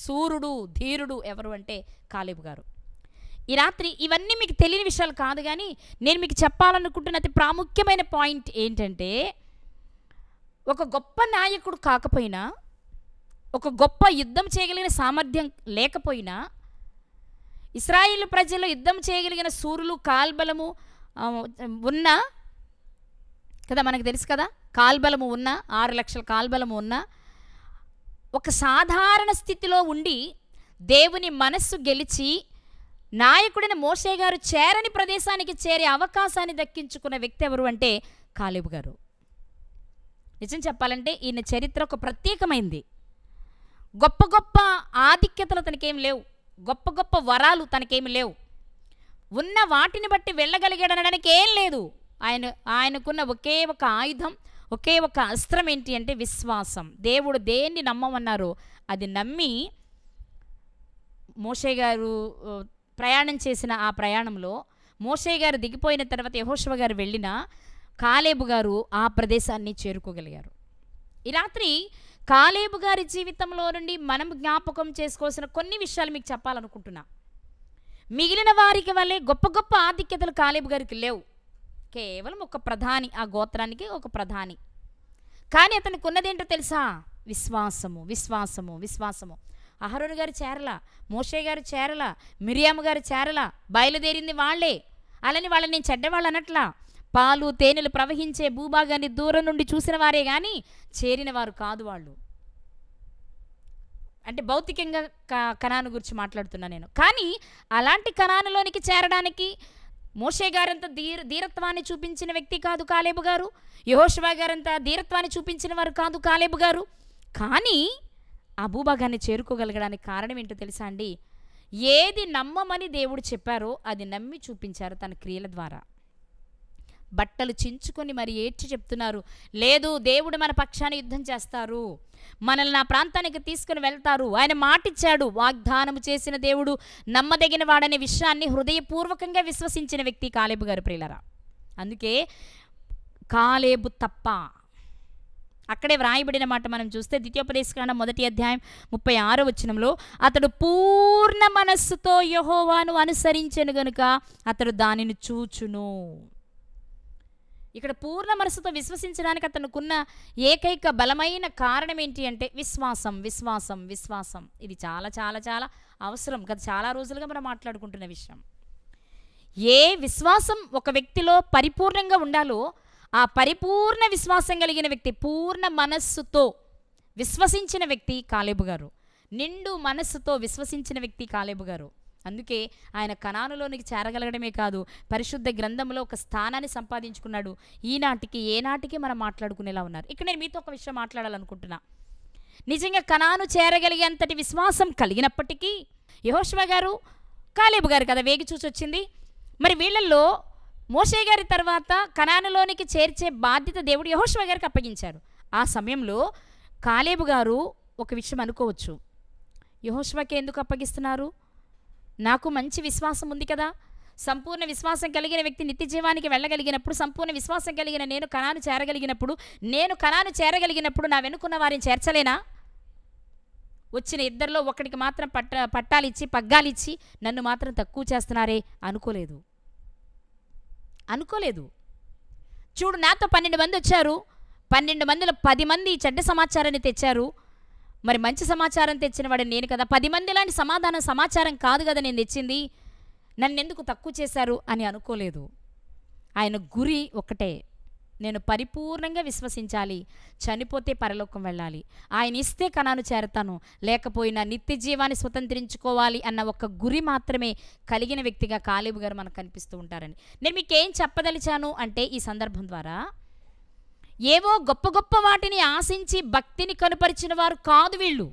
శూరుడు, ధీరుడు ఎవరు అంటే కాలేబు గారు. ఈ రాత్రి ఇవన్నీ మీకు తెలియని విషయాలు కాదు, కానీ నేను మీకు చెప్పాలనుకుంటున్న అతి ప్రాముఖ్యమైన పాయింట్ ఏంటంటే, ఒక గొప్ప నాయకుడు కాకపోయినా, ఒక గొప్ప యుద్ధం చేయగలిగిన సామర్థ్యం లేకపోయినా, ఇశ్రాయేలు ప్రజలు యుద్ధం చేయగలిగిన శూరులు, కాల్బలము ఉన్న కదా, మనకు తెలుసు కదా, కాల్బలము ఉన్న 6 లక్షల కాల్బలము ఉన్న ఒక సాధారణ స్థితిలో ఉండి దేవుని మనస్సు గెలిచి నాయకుడైన మోషే గారు చేరని ప్రదేశానికి చేరే అవకాశాన్ని దక్కించుకున్న వ్యక్తి ఎవరు అంటే కాలేబు గారు. నిజం చెప్పాలంటే ఈయన చరిత్ర ఒక ప్రత్యేకమైంది. గొప్ప గొప్ప ఆధిక్యతలు తనకేమి లేవు, గొప్ప గొప్ప వరాలు తనకేమి లేవు, ఉన్న వాటిని బట్టి వెళ్ళగలిగాడు అనడానికి ఏం లేదు. ఆయనకున్న ఒకే ఒక ఆయుధం, ఒకే ఒక అస్త్రం ఏంటి అంటే విశ్వాసం. దేవుడు దేన్ని నమ్మమన్నారో అది నమ్మి మోషే గారు ప్రయాణం చేసిన ఆ ప్రయాణంలో మోషే గారు దిగిపోయిన తర్వాత యెహోషువ గారు వెళ్ళినా కాలేబు గారు ఆ ప్రదేశాన్ని చేరుకోగలిగారు. ఈ రాత్రి కాలేబు గారి జీవితంలో నుండి మనం జ్ఞాపకం చేసుకోవాల్సిన కొన్ని విషయాలు మీకు చెప్పాలనుకుంటున్నా. మిగిలిన వారికి వల్లే గొప్ప గొప్ప ఆధిక్యతలు కాలేబు గారికి లేవు. కేవలం ఒక ప్రధాని, ఆ గోత్రానికి ఒక ప్రధాని. కానీ అతనికి ఉన్నదేంటో తెలుసా? విశ్వాసము, విశ్వాసము, విశ్వాసము. అహరోను గారు చేరల, మోషే గారు చేరల, మిరియాము గారు చేరల, బయలుదేరింది వాళ్లే. అలాని వాళ్ళని నేను చెడ్డవాళ్ళు అనట్లా. పాలు తేనెలు ప్రవహించే భూభాగాన్ని దూరం నుండి చూసిన వారే కానీ చేరిన వారు కాదు వాళ్ళు. అంటే భౌతికంగా కనాను గురించి మాట్లాడుతున్నా నేను. కానీ అలాంటి కనానులోనికి చేరడానికి మోషే గారంత ధీరత్వాన్ని చూపించిన వ్యక్తి కాదు కాలేబు గారు. యెహోషువ గారంత ధీరత్వాన్ని చూపించిన వారు కాదు కాలేబు గారు. కానీ ఆ భూభాగాన్ని చేరుకోగలగడానికి కారణం ఏంటో తెలుసా అండి? ఏది నమ్మమని దేవుడు చెప్పారో అది నమ్మి చూపించారు తన క్రియల ద్వారా. బట్టలు చించుకొని మరి ఏడ్చి చెప్తున్నారు, లేదు దేవుడు మన పక్షాన యుద్ధం చేస్తారు, మనల్ని ఆ ప్రాంతానికి తీసుకుని వెళ్తారు, ఆయన మాటిచ్చాడు, వాగ్దానము చేసిన దేవుడు నమ్మదగిన వాడనే విషయాన్ని హృదయపూర్వకంగా విశ్వసించిన వ్యక్తి కాలేబు గారు ప్రియులరా. అందుకే కాలేబు తప్ప అక్కడే వ్రాయబడిన మాట మనం చూస్తే ద్వితీయోపదేశకాండం 1వ అధ్యాయం 36వ వచనంలో, అతడు పూర్ణ మనస్సుతో యెహోవాను అనుసరించెను గనుక అతడు దానిని చూచును. ఇక్కడ పూర్ణ మనసుతో విశ్వసించడానికి అతనుకున్న ఏకైక బలమైన కారణం ఏంటి అంటే విశ్వాసం, విశ్వాసం, విశ్వాసం. ఇది చాలా చాలా చాలా అవసరం. గత చాలా రోజులుగా మనం మాట్లాడుకుంటున్న విషయం. ఏ విశ్వాసం ఒక వ్యక్తిలో పరిపూర్ణంగా ఉండాలో ఆ పరిపూర్ణ విశ్వాసం కలిగిన వ్యక్తి, పూర్ణ మనస్సుతో విశ్వసించిన వ్యక్తి కాలేబు గారు. నిండు మనస్సుతో విశ్వసించిన వ్యక్తి కాలేబు గారు. అందుకే ఆయన కనానులోనికి చేరగలగడమే కాదు, పరిశుద్ధ గ్రంథంలో ఒక స్థానాన్ని సంపాదించుకున్నాడు. ఈనాటికి ఏనాటికి మనం మాట్లాడుకునేలా ఉన్నారు. ఇక్కడ నేను మీతో ఒక విషయం మాట్లాడాలనుకుంటున్నా. నిజంగా కనాను చేరగలిగే అంతటి విశ్వాసం కలిగినప్పటికీ యెహోషువ గారు, కాలేబు గారు కదా వేగి చూసి వచ్చింది. మరి వీళ్ళల్లో మోషే గారి తర్వాత కనానులోనికి చేర్చే బాధ్యత దేవుడు యెహోషువ గారికి అప్పగించారు. ఆ సమయంలో కాలేబు గారు ఒక విషయం అనుకోవచ్చు, యెహోషువకి ఎందుకు అప్పగిస్తున్నారు? నాకు మంచి విశ్వాసం ఉంది కదా, సంపూర్ణ విశ్వాసం కలిగిన వ్యక్తి నిత్య జీవానికి వెళ్ళగలిగినప్పుడు, సంపూర్ణ విశ్వాసం కలిగిన నేను కనాను చేరగలిగినప్పుడు నా వెనుకున్న వారిని చేర్చలేనా? వచ్చిన ఇద్దరిలో ఒకడికి మాత్రం పట్టాలిచ్చి పగ్గాలిచ్చి నన్ను మాత్రం తక్కువ చేస్తున్నారే అనుకోలేదు. చూడు, నాతో 12 మంది వచ్చారు, 12 మందిలో 10 మంది చెడ్డ సమాచారాన్ని తెచ్చారు. మరి మంచి సమాచారం తెచ్చిన వాడు నేను కదా, 10 మంది లాంటి సమాచారం కాదు కదా నేను తెచ్చింది, నన్ను ఎందుకు తక్కువ చేశారు అని అనుకోలేదు. ఆయన గురి ఒకటే, నేను పరిపూర్ణంగా విశ్వసించాలి, చనిపోతే పరలోకం వెళ్ళాలి, ఆయన ఇస్తే కనాను చేరతాను, లేకపోయినా నిత్య జీవాన్ని స్వతంత్రించుకోవాలి అన్న ఒక గురి మాత్రమే కలిగిన వ్యక్తిగా కాలేబు గారు మనకు కనిపిస్తూ ఉంటారని నేను మీకేం చెప్పదలిచాను అంటే, ఈ సందర్భం ద్వారా ఏవో గొప్ప గొప్ప వాటిని ఆశించి భక్తిని కనుపరిచిన వారు కాదు వీళ్ళు.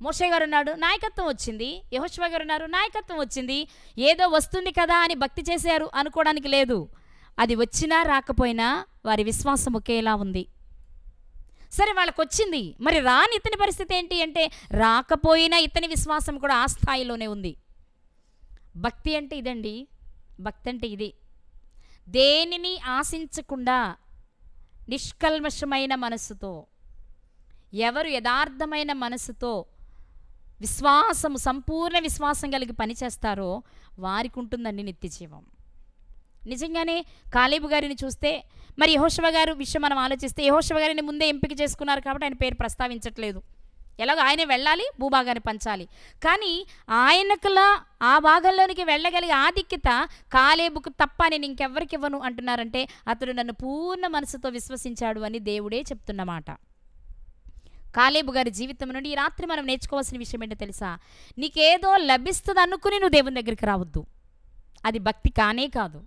మోషే గారు ఉన్నాడు, నాయకత్వం వచ్చింది. యెహోషువ గారు ఉన్నారు, నాయకత్వం వచ్చింది. ఏదో వస్తుంది కదా అని భక్తి చేశారు అనుకోవడానికి లేదు. అది వచ్చినా రాకపోయినా వారి విశ్వాసం ఒకేలా ఉంది. సరే, వాళ్ళకు వచ్చింది, మరి రాని ఇతని పరిస్థితి ఏంటి అంటే, రాకపోయినా ఇతని విశ్వాసం కూడా ఆ స్థాయిలోనే ఉంది. భక్తి అంటే ఇదండి, భక్తి అంటే ఇది. దేనిని ఆశించకుండా నిష్కల్మషమైన మనస్సుతో, ఎవరు యథార్థమైన మనస్సుతో విశ్వాసము, సంపూర్ణ విశ్వాసం కలిగి పనిచేస్తారో వారికి ఉంటుందండి నిత్య జీవం. నిజంగానే కాలేబు గారిని చూస్తే, మరి యెహోషువ గారు విషయం మనం ఆలోచిస్తే, యెహోషువ గారిని ముందే ఎంపిక చేసుకున్నారు కాబట్టి ఆయన పేరు ప్రస్తావించట్లేదు. ఎలాగో ఆయనే వెళ్ళాలి, భూభాగాన్ని పంచాలి. కానీ ఆయనకులా ఆ భాగంలోనికి వెళ్ళగలిగే ఆధిక్యత కాలేబుకు తప్ప నేను ఇంకెవ్వరికి ఇవ్వను అంటున్నారంటే, అతడు నన్ను పూర్ణ మనసుతో విశ్వసించాడు అని దేవుడే చెప్తున్నమాట. కాలేబు గారి జీవితం నుండి ఈ రాత్రి మనం నేర్చుకోవాల్సిన విషయం ఏంటో తెలుసా? నీకేదో లభిస్తుంది అనుకుని నువ్వు దేవుని దగ్గరికి రావద్దు. అది భక్తి కానే కాదు.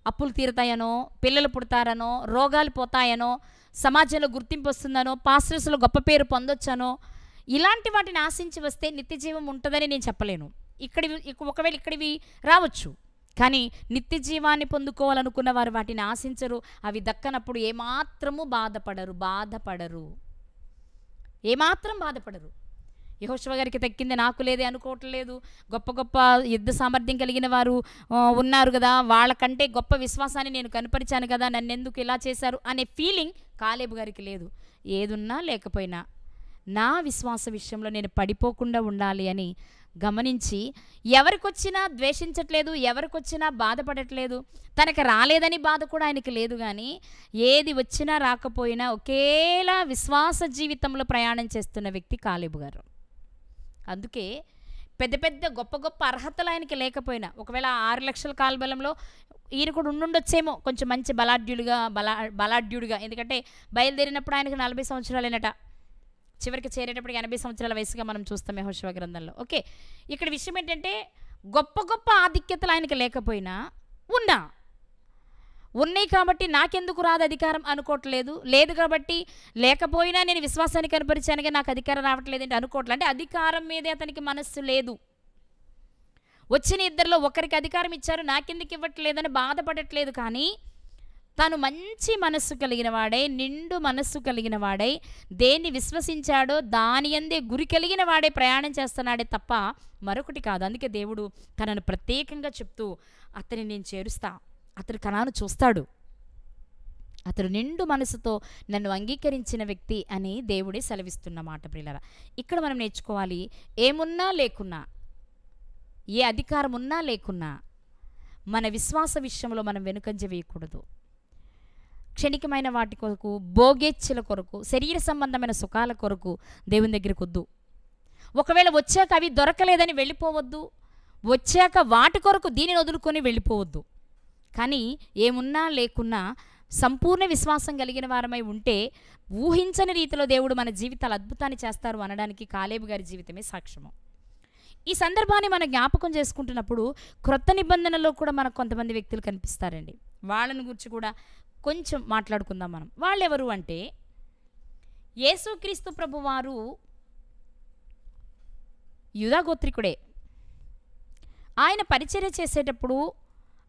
అప్పులు తీరుతాయనో, పిల్లలు పుడతారనో, రోగాలు పోతాయనో, సమాజంలో గుర్తింపు వస్తుందనో, పాస్టర్స్లో గొప్ప పేరు పొందొచ్చనో, ఇలాంటి వాటిని ఆశించి వస్తే నిత్య జీవం ఉంటుందని నేను చెప్పలేను. ఒకవేళ ఇక్కడివి రావచ్చు, కానీ నిత్య జీవాన్ని పొందుకోవాలనుకున్న వారు వాటిని ఆశించరు. అవి దక్కనప్పుడు ఏమాత్రం బాధపడరు. యెహోషువ గారికి దక్కింది నాకు లేదే అనుకోవట్లేదు. గొప్ప గొప్ప యుద్ధ సామర్థ్యం కలిగిన వారు ఉన్నారు కదా, వాళ్ళకంటే గొప్ప విశ్వాసాన్ని నేను కనపరిచాను కదా, నన్నెందుకు ఇలా చేశారు అనే ఫీలింగ్ కాలేబు గారికి లేదు. ఏదున్నా లేకపోయినా నా విశ్వాస విషయంలో నేను పడిపోకుండా ఉండాలి అని గమనించి ఎవరికొచ్చినా ద్వేషించట్లేదు, ఎవరికొచ్చినా బాధపడట్లేదు. తనకు రాలేదని బాధ కూడా ఆయనకి లేదు. కానీ ఏది వచ్చినా రాకపోయినా ఒకేలా విశ్వాస జీవితంలో ప్రయాణం చేస్తున్న వ్యక్తి కాలేబు గారు. అందుకే పెద్ద పెద్ద గొప్ప గొప్ప అర్హతలు ఆయనకి లేకపోయినా, ఒకవేళ 6 లక్షల కాల్బలంలో ఈయన కూడా ఉండుండొచ్చేమో కొంచెం మంచి బలాఢ్యుడిగా. ఎందుకంటే బయలుదేరినప్పుడు ఆయనకు 40 సంవత్సరాలేనట, చివరికి చేరేటప్పటికి 80 సంవత్సరాల వయసుగా మనం చూస్తాం యెహోషువ గ్రంథంలో. ఓకే, ఇక్కడ విషయం ఏంటంటే గొప్ప గొప్ప ఆధిక్యతలు ఆయనకి లేకపోయినా ఉన్నాయి కాబట్టి నాకెందుకు రాదు అధికారం అనుకోవట్లేదు. లేదు కాబట్టి లేకపోయినా నేను విశ్వాసాన్ని కనపరిచానుగా నాకు అధికారం రావట్లేదు అంటే అనుకోవట్లేదు. అంటే అధికారం మీదే అతనికి మనస్సు లేదు. వచ్చిన ఇద్దరిలో ఒకరికి అధికారం ఇచ్చారు, నాకెందుకు ఇవ్వట్లేదని బాధపడట్లేదు. కానీ తాను మంచి మనస్సు కలిగిన వాడై, నిండు మనస్సు కలిగిన వాడై, దేన్ని విశ్వసించాడో దాని యందే గురి కలిగిన వాడే ప్రయాణం చేస్తున్నాడే తప్ప మరొకటి కాదు. అందుకే దేవుడు తనను ప్రత్యేకంగా చెప్తూ అతని నేను చేరుస్తా, అతడు కనాను చూస్తాడు, అతడు నిండు మనసుతో నన్ను అంగీకరించిన వ్యక్తి అని దేవుడే సెలవిస్తున్నమాట. ప్రియులారా, ఇక్కడ మనం నేర్చుకోవాలి, ఏమున్నా లేకున్నా, ఏ అధికారం ఉన్నా లేకున్నా మన విశ్వాస విషయంలో మనం వెనుకంజ వేయకూడదు. క్షణికమైన వాటి కొరకు, భోగేచ్ఛల కొరకు, శరీర సంబంధమైన సుఖాల కొరకు దేవుని దగ్గరికి వద్దు. ఒకవేళ వచ్చాక అవి దొరకలేదని వెళ్ళిపోవద్దు, వచ్చాక వాటి కొరకు దీనిని వదులుకొని వెళ్ళిపోవద్దు. కానీ ఏమున్నా లేకున్నా సంపూర్ణ విశ్వాసం కలిగిన వారమై ఉంటే ఊహించని రీతిలో దేవుడు మన జీవితాలు అద్భుతాన్ని చేస్తారు అనడానికి కాలేబు గారి జీవితమే సాక్ష్యము. ఈ సందర్భాన్ని మనం జ్ఞాపకం చేసుకుంటున్నప్పుడు క్రొత్త నిబంధనలో కూడా మనకు కొంతమంది వ్యక్తులు కనిపిస్తారండి. వాళ్ళని గురించి కూడా కొంచెం మాట్లాడుకుందాం మనం. వాళ్ళెవరు అంటే, యేసుక్రీస్తు ప్రభువారు యూదా గోత్రికుడే. ఆయన పరిచర్య చేసేటప్పుడు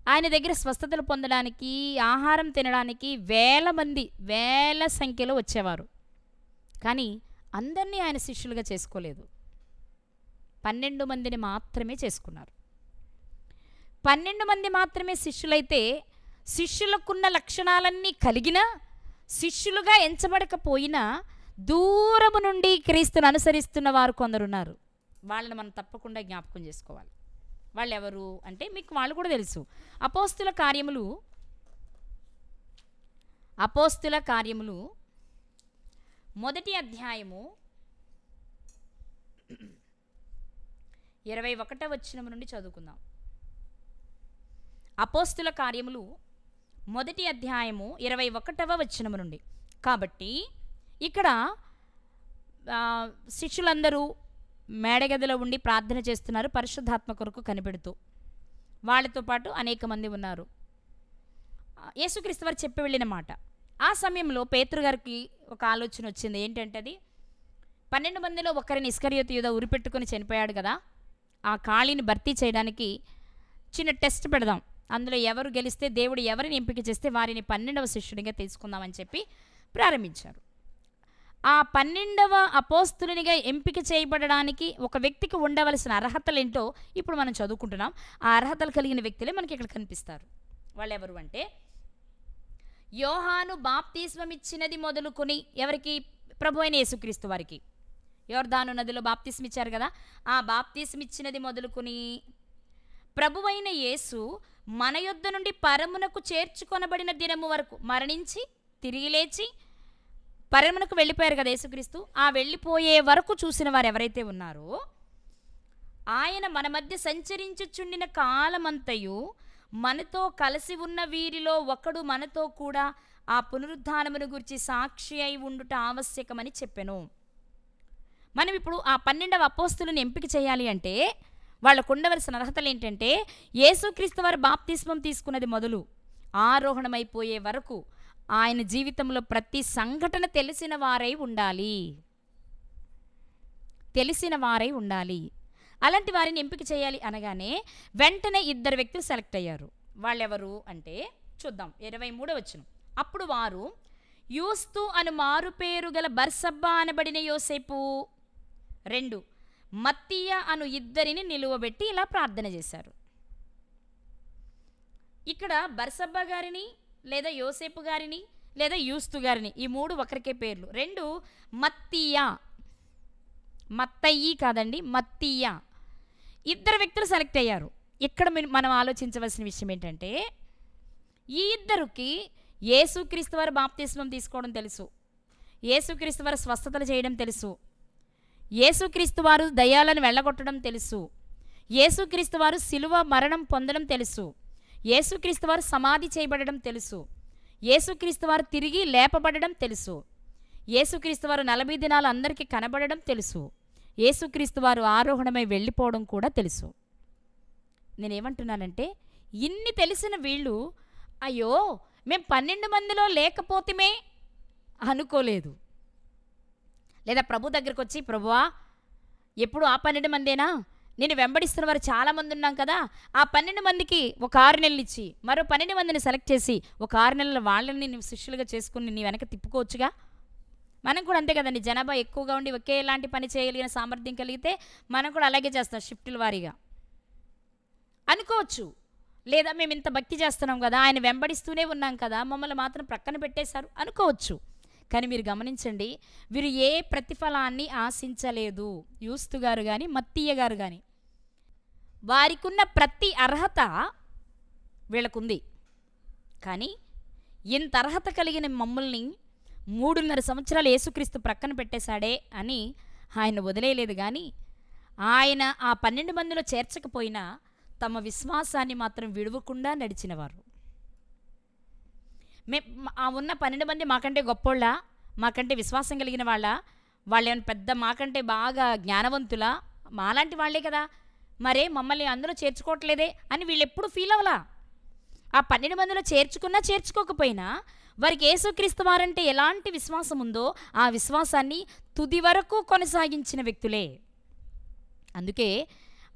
ఆయన దగ్గర స్వస్థతలు పొందడానికి, ఆహారం తినడానికి వేల సంఖ్యలో వచ్చేవారు. కానీ అందరినీ ఆయన శిష్యులుగా చేసుకోలేదు. 12 మందిని మాత్రమే చేసుకున్నారు. 12 మంది మాత్రమే శిష్యులైతే, శిష్యులకున్న లక్షణాలన్నీ కలిగిన శిష్యులుగా ఎంచబడకపోయినా దూరము నుండి క్రీస్తును అనుసరిస్తున్న వారు కొందరున్నారు. వాళ్ళని మనం తప్పకుండా జ్ఞాపకం చేసుకోవాలి. వాళ్ళు ఎవరు అంటే మీకు వాళ్ళు కూడా తెలుసు. అపోస్తుల కార్యములు 1వ అధ్యాయము 21వ వచనం నుండి చదువుకుందాం. అపోస్తుల కార్యములు 1వ అధ్యాయము 21వ వచనం నుండి. కాబట్టి ఇక్కడ శిష్యులందరూ మేడగదిలో ఉండి ప్రార్థన చేస్తున్నారు, పరిశుద్ధాత్మ కొరకు కనిపెడుతూ. వాళ్ళతో పాటు అనేక మంది ఉన్నారు. యేసుక్రీస్తు వారు చెప్పి వెళ్ళిన మాట. ఆ సమయంలో పేతురు గారికి ఒక ఆలోచన వచ్చింది. ఏంటంటే అది 12 మందిలో ఒకరిని ఇస్కరియోతు యూదా ఉరిపెట్టుకుని చనిపోయాడు కదా, ఆ ఖాళీని భర్తీ చేయడానికి చిన్న టెస్ట్ పెడదాం. అందులో ఎవరు గెలిస్తే, దేవుడు ఎవరిని ఎంపిక చేస్తే వారిని 12వ శిష్యునిగా తీసుకుందామని చెప్పి ప్రారంభించారు. ఆ 12వ అపోస్తులునిగా ఎంపిక చేయబడడానికి ఒక వ్యక్తికి ఉండవలసిన అర్హతలు ఏంటో ఇప్పుడు మనం చదువుకుంటున్నాం. ఆ అర్హతలు కలిగిన వ్యక్తులే మనకి ఇక్కడ కనిపిస్తారు. వాళ్ళు ఎవరు అంటే, యోహాను బాప్తిస్మం ఇచ్చినది మొదలుకొని, ఎవరికి? ప్రభు అయిన యేసుక్రీస్తు వారికి యోర్దాను నదిలో బాప్తిస్మ ఇచ్చారు కదా, ఆ బాప్తిస్మ ఇచ్చినది మొదలుకొని ప్రభువైన యేసు మన యొద్ద నుండి పరమునకు చేర్చుకొనబడిన దినము వరకు, మరణించి తిరిగి లేచి పరమునకు వెళ్ళిపోయారు కదా యేసుక్రీస్తు, ఆ వెళ్ళిపోయే వరకు చూసిన వారు ఎవరైతే ఉన్నారో, ఆయన మన మధ్య సంచరించుచుండిన కాలమంతయు మనతో కలిసి ఉన్న వీరిలో ఒకడు మనతో కూడా ఆ పునరుద్ధానమును గురించి సాక్షి అయి ఉండుట ఆవశ్యకమని చెప్పెను. మనం ఇప్పుడు ఆ 12వ అపోస్తులను ఎంపిక చేయాలి అంటే వాళ్ళకు ఉండవలసిన అర్హతలు ఏంటంటే, యేసుక్రీస్తు వారు బాప్తిస్మం తీసుకున్నది మొదలు ఆరోహణమైపోయే వరకు ఆయన జీవితంలో ప్రతి సంఘటన తెలిసిన వారై ఉండాలి. అలాంటి వారిని ఎంపిక చేయాలి అనగానే వెంటనే 2 వ్యక్తులు సెలెక్ట్ అయ్యారు. వాళ్ళెవరు అంటే చూద్దాం. 23వ వచనం. అప్పుడు వారు యూస్తు అను మారు పేరు గల బర్సబ్బా అనబడిన యోసేపు, 2 మత్తీయ అను ఇద్దరిని నిలువబెట్టి ఇలా ప్రార్థన చేశారు. ఇక్కడ బర్సబ్బా గారిని లేదా యోసేపు గారిని లేదా యూస్తు గారిని, ఈ మూడు ఒకరికే పేర్లు. రెండు మత్తీయ, మత్తయ్యి కాదండి, మత్తీయ, ఇద్దరు వ్యక్తులు సెలెక్ట్ అయ్యారు. ఇక్కడ మనం ఆలోచించవలసిన విషయం ఏంటంటే, ఈ ఇద్దరికి యేసుక్రీస్తు వారు బాప్తిస్మం తీసుకోవడం తెలుసు, యేసుక్రీస్తు వారు స్వస్థతలు చేయడం తెలుసు, యేసుక్రీస్తు వారు దయ్యాలను వెళ్ళగొట్టడం తెలుసు, యేసుక్రీస్తు వారు శిలువ మరణం పొందడం తెలుసు, యేసుక్రీస్తు వారు సమాధి చేయబడడం తెలుసు, యేసుక్రీస్తు వారు తిరిగి లేపబడడం తెలుసు, యేసుక్రీస్తు వారు 40 దినాలు అందరికీ కనబడడం తెలుసు, యేసుక్రీస్తు వారు ఆరోహణమై వెళ్ళిపోవడం కూడా తెలుసు. నేనేమంటున్నానంటే, ఇన్ని తెలిసిన వీళ్ళు అయ్యో మేము 12 మందిలో లేకపోతేమే అనుకోలేదు. లేదా ప్రభు దగ్గరికి వచ్చి, ప్రభువా ఎప్పుడు ఆ 12 మందేనా, నేను వెంబడిస్తున్న వారు చాలామంది ఉన్నాం కదా, ఆ 12 మందికి ఒక 6 నెలలు ఇచ్చి మరో 12 మందిని సెలెక్ట్ చేసి ఒక 6 నెలల వాళ్ళని నువ్వు శిష్యులుగా చేసుకుని నీ వెనక తిప్పుకోవచ్చుగా. మనం కూడా అంతే కదండి, జనాభా ఎక్కువగా ఉండి ఒకేలాంటి పని చేయగలిగిన సామర్థ్యం కలిగితే మనం కూడా అలాగే చేస్తాం, షిఫ్టుల వారీగా అనుకోవచ్చు. లేదా మేము ఇంత భక్తి చేస్తున్నాం కదా, ఆయన వెంబడిస్తూనే ఉన్నాం కదా, మమ్మల్ని మాత్రం ప్రక్కన పెట్టేశారు అనుకోవచ్చు. కానీ మీరు గమనించండి, వీరు ఏ ప్రతిఫలాన్ని ఆశించలేదు. యూస్తు గారు కానీ మత్తీయ గారు కానీ వారికున్న ప్రతి అర్హత వీళ్ళకుంది. కానీ ఇంత అర్హత కలిగిన మమ్మల్ని 3.5 సంవత్సరాలు యేసుక్రీస్తు ప్రక్కన పెట్టేశాడే అని ఆయన వదిలేయలేదు. కానీ ఆయన ఆ 12 మందిలో చేర్చకపోయినా తమ విశ్వాసాన్ని మాత్రం విడవకుండా నడిచినవారు. ఆ ఉన్న 12 మంది మాకంటే గొప్పోళ్ళ, మాకంటే విశ్వాసం కలిగిన వాళ్ళ, వాళ్ళేమైనా పెద్ద మాకంటే బాగా జ్ఞానవంతులా, మాలాంటి వాళ్ళే కదా, మరే మమ్మల్ని అందులో చేర్చుకోవట్లేదే అని వీళ్ళు ఎప్పుడు ఫీల్ అవ్వలా. ఆ 12 మందిలో చేర్చుకున్నా చేర్చుకోకపోయినా వారికి యేసుక్రీస్తు వారంటే ఎలాంటి విశ్వాసం ఉందో ఆ విశ్వాసాన్ని తుది వరకు కొనసాగించిన వ్యక్తులే. అందుకే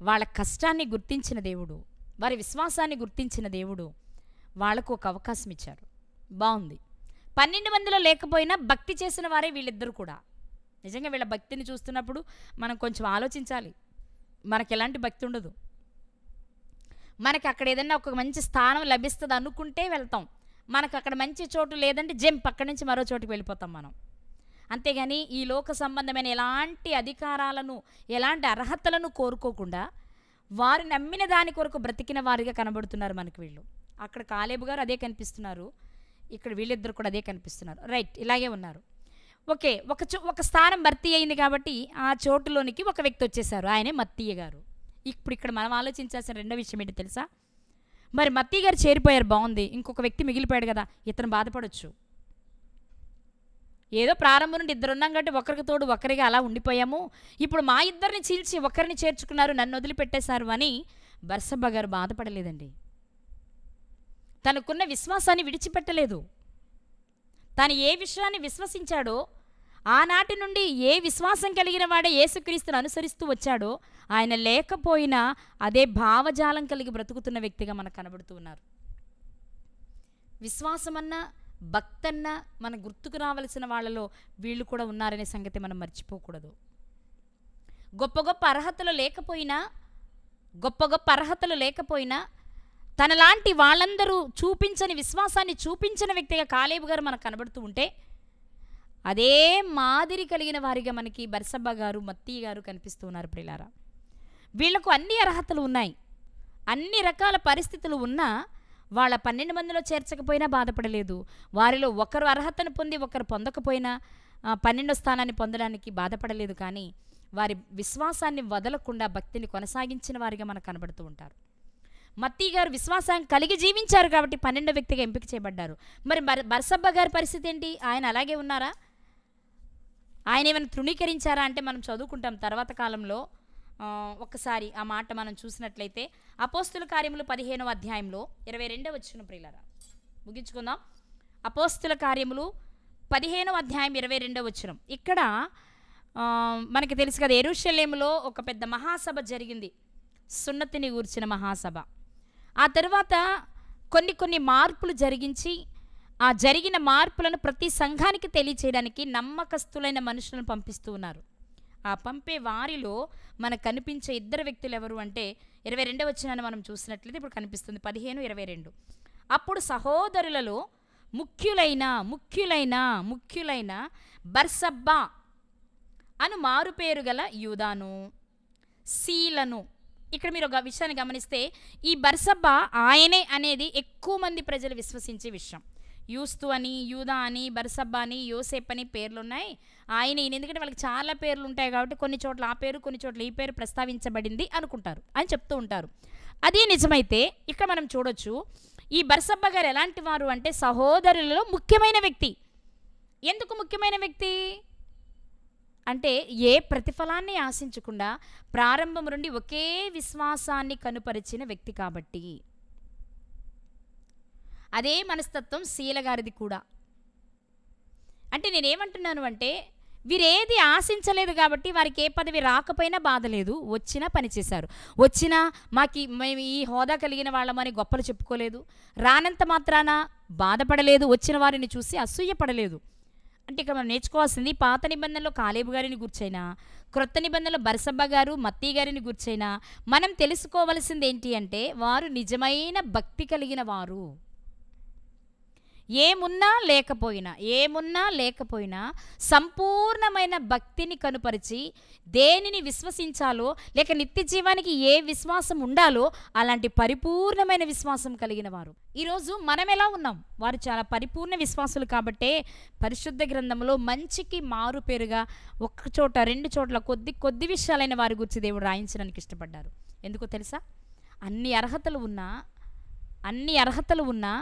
వాళ్ళ కష్టాన్ని గుర్తించిన దేవుడు, వారి విశ్వాసాన్ని గుర్తించిన దేవుడు వాళ్లకు ఒక అవకాశం ఇచ్చారు. బాగుంది. 12 మందిలో లేకపోయినా భక్తి చేసిన వారే వీళ్ళిద్దరు కూడా. నిజంగా వీళ్ళ భక్తిని చూస్తున్నప్పుడు మనం కొంచెం ఆలోచించాలి. మనకు ఎలాంటి భక్తి ఉండదు. మనకు అక్కడ ఏదన్నా ఒక మంచి స్థానం లభిస్తుంది అనుకుంటే వెళ్తాం, మనకు అక్కడ మంచి చోటు లేదంటే జంప్ అక్కడి నుంచి మరో చోటుకి వెళ్ళిపోతాం మనం. అంతేగాని ఈ లోక సంబంధమైన ఎలాంటి అధికారాలను, ఎలాంటి అర్హతలను కోరుకోకుండా వారు నమ్మిన దాని కొరకు బ్రతికిన వారిగా కనబడుతున్నారు మనకు వీళ్ళు. అక్కడ కాలేబు గారు అదే కనిపిస్తున్నారు, ఇక్కడ వీళ్ళిద్దరు కూడా అదే కనిపిస్తున్నారు. రైట్, ఇలాగే ఉన్నారు. ఓకే, ఒక స్థానం భర్తీ అయింది కాబట్టి ఆ చోటులోనికి ఒక వ్యక్తి వచ్చేసారు, ఆయనే మత్తీయ గారు. ఇప్పుడు ఇక్కడ మనం ఆలోచించాల్సిన రెండో విషయం ఏంటి తెలుసా? మరి మత్తీయ గారు చేరిపోయారు, బాగుంది, ఇంకొక వ్యక్తి మిగిలిపోయాడు కదా, ఇతను బాధపడవచ్చు. ఏదో ప్రారంభం నుండి ఇద్దరు ఉన్నాం కాబట్టి ఒకరికి తోడు ఒకరిగా అలా ఉండిపోయాము, ఇప్పుడు మా ఇద్దరిని చీల్చి ఒకరిని చేర్చుకున్నారు, నన్ను వదిలిపెట్టేశారు అని బర్సబ్బా గారు బాధపడలేదండి. తనకున్న విశ్వాసాన్ని విడిచిపెట్టలేదు. తాను ఏ విషయాన్ని విశ్వసించాడో, ఆనాటి నుండి ఏ విశ్వాసం కలిగిన వాడే యేసుక్రీస్తును అనుసరిస్తూ వచ్చాడో, ఆయన లేకపోయినా అదే భావజాలం కలిగి బ్రతుకుతున్న వ్యక్తిగా మనకు కనబడుతూ ఉన్నారు. విశ్వాసమన్నా భక్తన్నా మన గుర్తుకు రావలసిన వాళ్ళలో వీళ్ళు కూడా ఉన్నారనే సంగతి మనం మర్చిపోకూడదు. గొప్ప గొప్ప అర్హతలు లేకపోయినా తనలాంటి వాళ్ళందరూ చూపించని విశ్వాసాన్ని చూపించిన వ్యక్తిగా కాలేబు గారు మనకు కనబడుతూ ఉంటే, అదే మాదిరి కలిగిన వారిగా మనకి బర్సబ్బా గారు, మత్తీయ గారు కనిపిస్తూ ఉన్నారు. ప్రియులారా, వీళ్లకు అన్ని అర్హతలు ఉన్నాయి, అన్ని రకాల పరిస్థితులు ఉన్నా వాళ్ళ 12 మందిలో చేర్చకపోయినా బాధపడలేదు. వారిలో ఒకరు అర్హతను పొంది ఒకరు పొందకపోయినా 12వ స్థానాన్ని పొందడానికి బాధపడలేదు. కానీ వారి విశ్వాసాన్ని వదలకుండా భక్తిని కొనసాగించిన వారిగా మనకు కనబడుతూ ఉంటారు. మత్తీయ గారు విశ్వాసాన్ని కలిగి జీవించారు కాబట్టి 12వ వ్యక్తిగా ఎంపిక చేయబడ్డారు. మరి బర్సబ్బా గారి పరిస్థితి ఏంటి? ఆయన అలాగే ఉన్నారా? ఆయన ఏమైనా తృణీకరించారా అంటే మనం చదువుకుంటాం తర్వాత కాలంలో. ఒక్కసారి ఆ మాట మనం చూసినట్లయితే అపోస్తుల కార్యములు 15వ అధ్యాయంలో 22వ వచనం, ప్రియులారా ముగించుకుందాం. అపోస్తుల కార్యములు 15వ అధ్యాయం 22వ వచనం. ఇక్కడ మనకి తెలుసు కదా, యెరూషలేములో ఒక పెద్ద మహాసభ జరిగింది, సున్నతిని గూర్చిన మహాసభ. ఆ తర్వాత కొన్ని మార్పులు జరిగించి ఆ జరిగిన మార్పులను ప్రతి సంఘానికి తెలియచేయడానికి నమ్మకస్తులైన మనుషులను పంపిస్తూ ఉన్నారు. ఆ పంపే వారిలో మనకు కనిపించే ఇద్దరు వ్యక్తులు ఎవరు అంటే 22వ వచనాన్ని మనం చూసినట్లయితే ఇప్పుడు కనిపిస్తుంది 15:22. అప్పుడు సహోదరులలో ముఖ్యులైన బర్సబ్బా అను మారుపేరు గల యూదాను, సీలను. ఇక్కడ మీరు ఒక విషయాన్ని గమనిస్తే ఈ బర్సబ్బా ఆయనే అనేది ఎక్కువ మంది ప్రజలు విశ్వసించే విషయం. యూస్తు అని, యూదా అని, బర్సబ్బా అని, యోసేప్ అని పేర్లు ఉన్నాయి. ఆయన ఎందుకంటే వాళ్ళకి చాలా పేర్లు ఉంటాయి కాబట్టి కొన్ని చోట్ల ఆ పేరు, కొన్ని చోట్ల ఈ పేరు ప్రస్తావించబడింది అనుకుంటారు అని చెప్తూ ఉంటారు. అదే నిజమైతే ఇక్కడ మనం చూడొచ్చు, ఈ బర్సబ్బా గారు ఎలాంటి వారు అంటే సహోదరులలో ముఖ్యమైన వ్యక్తి. ఎందుకు ముఖ్యమైన వ్యక్తి అంటే ఏ ప్రతిఫలాన్ని ఆశించకుండా ప్రారంభం నుండి ఒకే విశ్వాసాన్ని కనుపరిచిన వ్యక్తి కాబట్టి. అదే మనస్తత్వం శీల గారిది కూడా. అంటే నేనేమంటున్నాను అంటే వీరేది ఆశించలేదు కాబట్టి వారికి ఏ పదవి రాకపోయినా బాధ లేదు, వచ్చినా పనిచేశారు. వచ్చినా మేము ఈ హోదా కలిగిన వాళ్ళమని గొప్పలు చెప్పుకోలేదు, రానంత మాత్రాన బాధపడలేదు, వచ్చిన వారిని చూసి అసూయపడలేదు. అంటే ఇక్కడ మనం నేర్చుకోవాల్సింది పాత నిబంధనలో కాలేబు గారిని గుర్చైనా, క్రొత్త నిబంధనలో బర్సబ్బా గారు, మత్తీ గారిని గుర్చైనా మనం తెలుసుకోవలసింది ఏంటి అంటే వారు నిజమైన భక్తి కలిగిన వారు. ఏమున్నా లేకపోయినా సంపూర్ణమైన భక్తిని కనుపరిచి దేనిని విశ్వసించాలో లేక నిత్య జీవానికి ఏ విశ్వాసం ఉండాలో అలాంటి పరిపూర్ణమైన విశ్వాసం కలిగిన వారు. ఈరోజు మనం ఎలా ఉన్నాం? వారు చాలా పరిపూర్ణ విశ్వాసులు కాబట్టే పరిశుద్ధ గ్రంథంలో మంచికి మారు పేరుగా ఒక్క చోట 2 చోట్ల కొద్ది విషయాలైన వారి గురించి దేవుడు రాయించడానికి ఇష్టపడ్డారు. ఎందుకో తెలుసా? అన్ని అర్హతలు ఉన్నా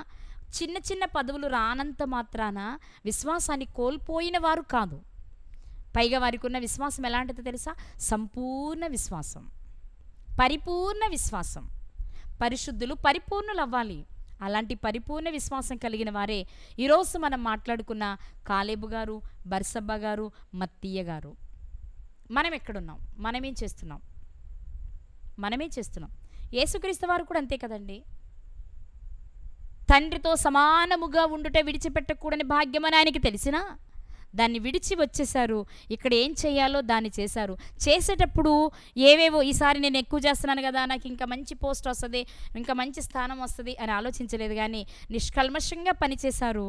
చిన్న చిన్న పదవులు రానంత మాత్రాన విశ్వాసాన్ని కోల్పోయిన వారు కాదు. పైగా వారికి ఉన్న విశ్వాసం ఎలాంటిదో తెలుసా? సంపూర్ణ విశ్వాసం, పరిపూర్ణ విశ్వాసం. పరిశుద్ధులు పరిపూర్ణులు అవ్వాలి. అలాంటి పరిపూర్ణ విశ్వాసం కలిగిన వారే ఈరోజు మనం మాట్లాడుకున్న కాలేబు గారు, బర్సబ్బా గారు, మత్తీయ గారు. మనం ఎక్కడున్నాం? మనమేం చేస్తున్నాం? యేసుక్రీస్తు వారు కూడా అంతే కదండి. తండ్రితో సమానముగా ఉండుట విడిచిపెట్టకూడని భాగ్యమని ఆయనకి తెలిసినా దాన్ని విడిచి వచ్చేశారు. ఇక్కడ ఏం చేయాలో దాన్ని చేశారు. చేసేటప్పుడు ఏవేవో ఈసారి నేను ఎక్కువ చేస్తున్నాను కదా, నాకు ఇంకా మంచి పోస్ట్ వస్తుంది, ఇంకా మంచి స్థానం వస్తుంది అని ఆలోచించలేదు, కానీ నిష్కల్మషంగా పనిచేశారు.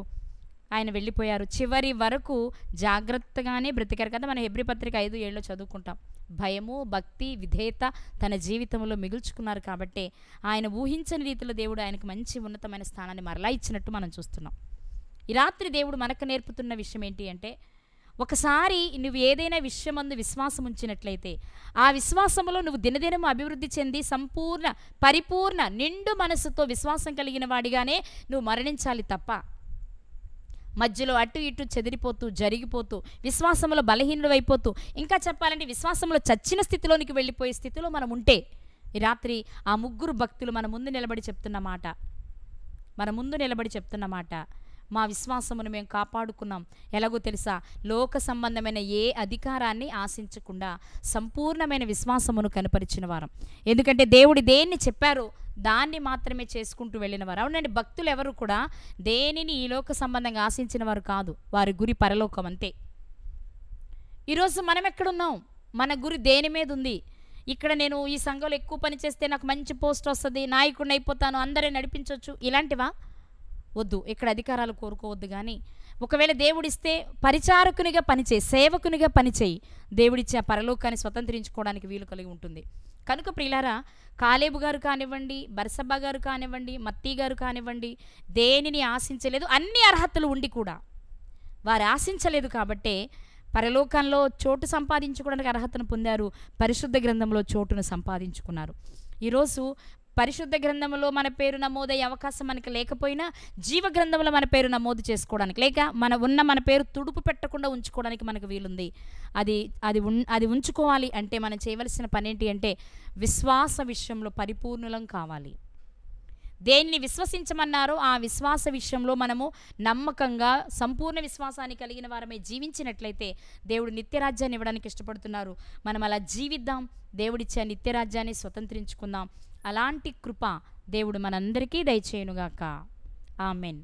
ఆయన వెళ్ళిపోయారు. చివరి వరకు జాగ్రత్తగానే బ్రతికారు కదా. మనం హెబ్రీ పత్రిక 5:7 చదువుకుంటాం. భయము, భక్తి, విధేయత తన జీవితంలో మిగుల్చుకున్నారు కాబట్టి ఆయన ఊహించని రీతిలో దేవుడు ఆయనకు మంచి ఉన్నతమైన స్థానాన్ని మరలా ఇచ్చినట్టు మనం చూస్తున్నాం. ఈ రాత్రి దేవుడు మనకు నేర్పుతున్న విషయం ఏంటి అంటే, ఒకసారి నువ్వు ఏదైనా విషయమందు విశ్వాసం ఉంచినట్లయితే ఆ విశ్వాసంలో నువ్వు దినదినము అభివృద్ధి చెంది పరిపూర్ణ నిండు మనసుతో విశ్వాసం కలిగిన వాడిగానే నువ్వు మరణించాలి తప్ప మధ్యలో అటు ఇటు చెదిరిపోతూ జరిగిపోతూ విశ్వాసంలో బలహీనుడు అయిపోతూ, ఇంకా చెప్పాలంటే విశ్వాసంలో చచ్చిన స్థితిలోనికి వెళ్ళిపోయే స్థితిలో మనం ఉంటే ఈ రాత్రి ఆ ముగ్గురు భక్తులు మన ముందు నిలబడి చెప్తున్న మాట, మా విశ్వాసమును మేము కాపాడుకున్నాం. ఎలాగో తెలుసా? లోక సంబంధమైన ఏ అధికారాన్ని ఆశించకుండా సంపూర్ణమైన విశ్వాసమును కనపరిచిన వారం. ఎందుకంటే దేవుడు దేన్ని చెప్పారో దాన్ని మాత్రమే చేసుకుంటూ వెళ్ళిన వారు. అవునండి, భక్తులు ఎవరు కూడా దేనిని ఈ లోక సంబంధంగా ఆశించిన వారు కాదు. వారి గురి పరలోకం అంతే. ఈరోజు మనం ఎక్కడున్నాం? మన గురి దేని మీద ఉంది? ఇక్కడ నేను ఈ సంఘంలో ఎక్కువ పని చేస్తే నాకు మంచి పోస్ట్ వస్తుంది, నాయకుడిని అయిపోతాను, అందరే నడిపించవచ్చు, ఇలాంటివా? వద్దు. ఇక్కడ అధికారాలు కోరుకోవద్దు. కానీ ఒకవేళ దేవుడిస్తే పరిచారకునిగా పనిచేయి, సేవకునిగా పనిచేయి, దేవుడిచ్చే ఆ పరలోకాన్ని స్వతంత్రించుకోవడానికి వీలు కలిగి ఉంటుంది. కనుక ప్రియులారా, కాలేబు గారు కానివ్వండి, బర్సబ్బా గారు కానివ్వండి, మత్తీ గారు కానివ్వండి, దేనిని ఆశించలేదు. అన్ని అర్హతలు ఉండి కూడా వారు ఆశించలేదు కాబట్టే పరలోకంలో చోటు సంపాదించుకోవడానికి అర్హతను పొందారు, పరిశుద్ధ గ్రంథంలో చోటును సంపాదించుకున్నారు. ఈరోజు పరిశుద్ధ గ్రంథంలో మన పేరు నమోదయ్యే అవకాశం మనకి లేకపోయినా జీవ గ్రంథంలో మన పేరు నమోదు చేసుకోవడానికి, లేక మన పేరు తుడుపు పెట్టకుండా ఉంచుకోవడానికి మనకు వీలుంది. అది ఉంచుకోవాలి అంటే మనం చేయవలసిన పని ఏంటి అంటే విశ్వాస విషయంలో పరిపూర్ణులం కావాలి. దేనిని విశ్వసించమన్నారో ఆ విశ్వాస విషయంలో మనము నమ్మకంగా సంపూర్ణ విశ్వాసాన్ని కలిగిన వారమే జీవించినట్లయితే దేవుడు నిత్యరాజ్యాన్ని ఇవ్వడానికి ఇష్టపడుతున్నారు. మనం అలా జీవిద్దాం, దేవుడిచ్చే నిత్యరాజ్యాన్ని స్వతంత్రించుకుందాం. అలాంటి కృప దేవుడు మనందరికీ దయచేయునుగాక. ఆమెన్.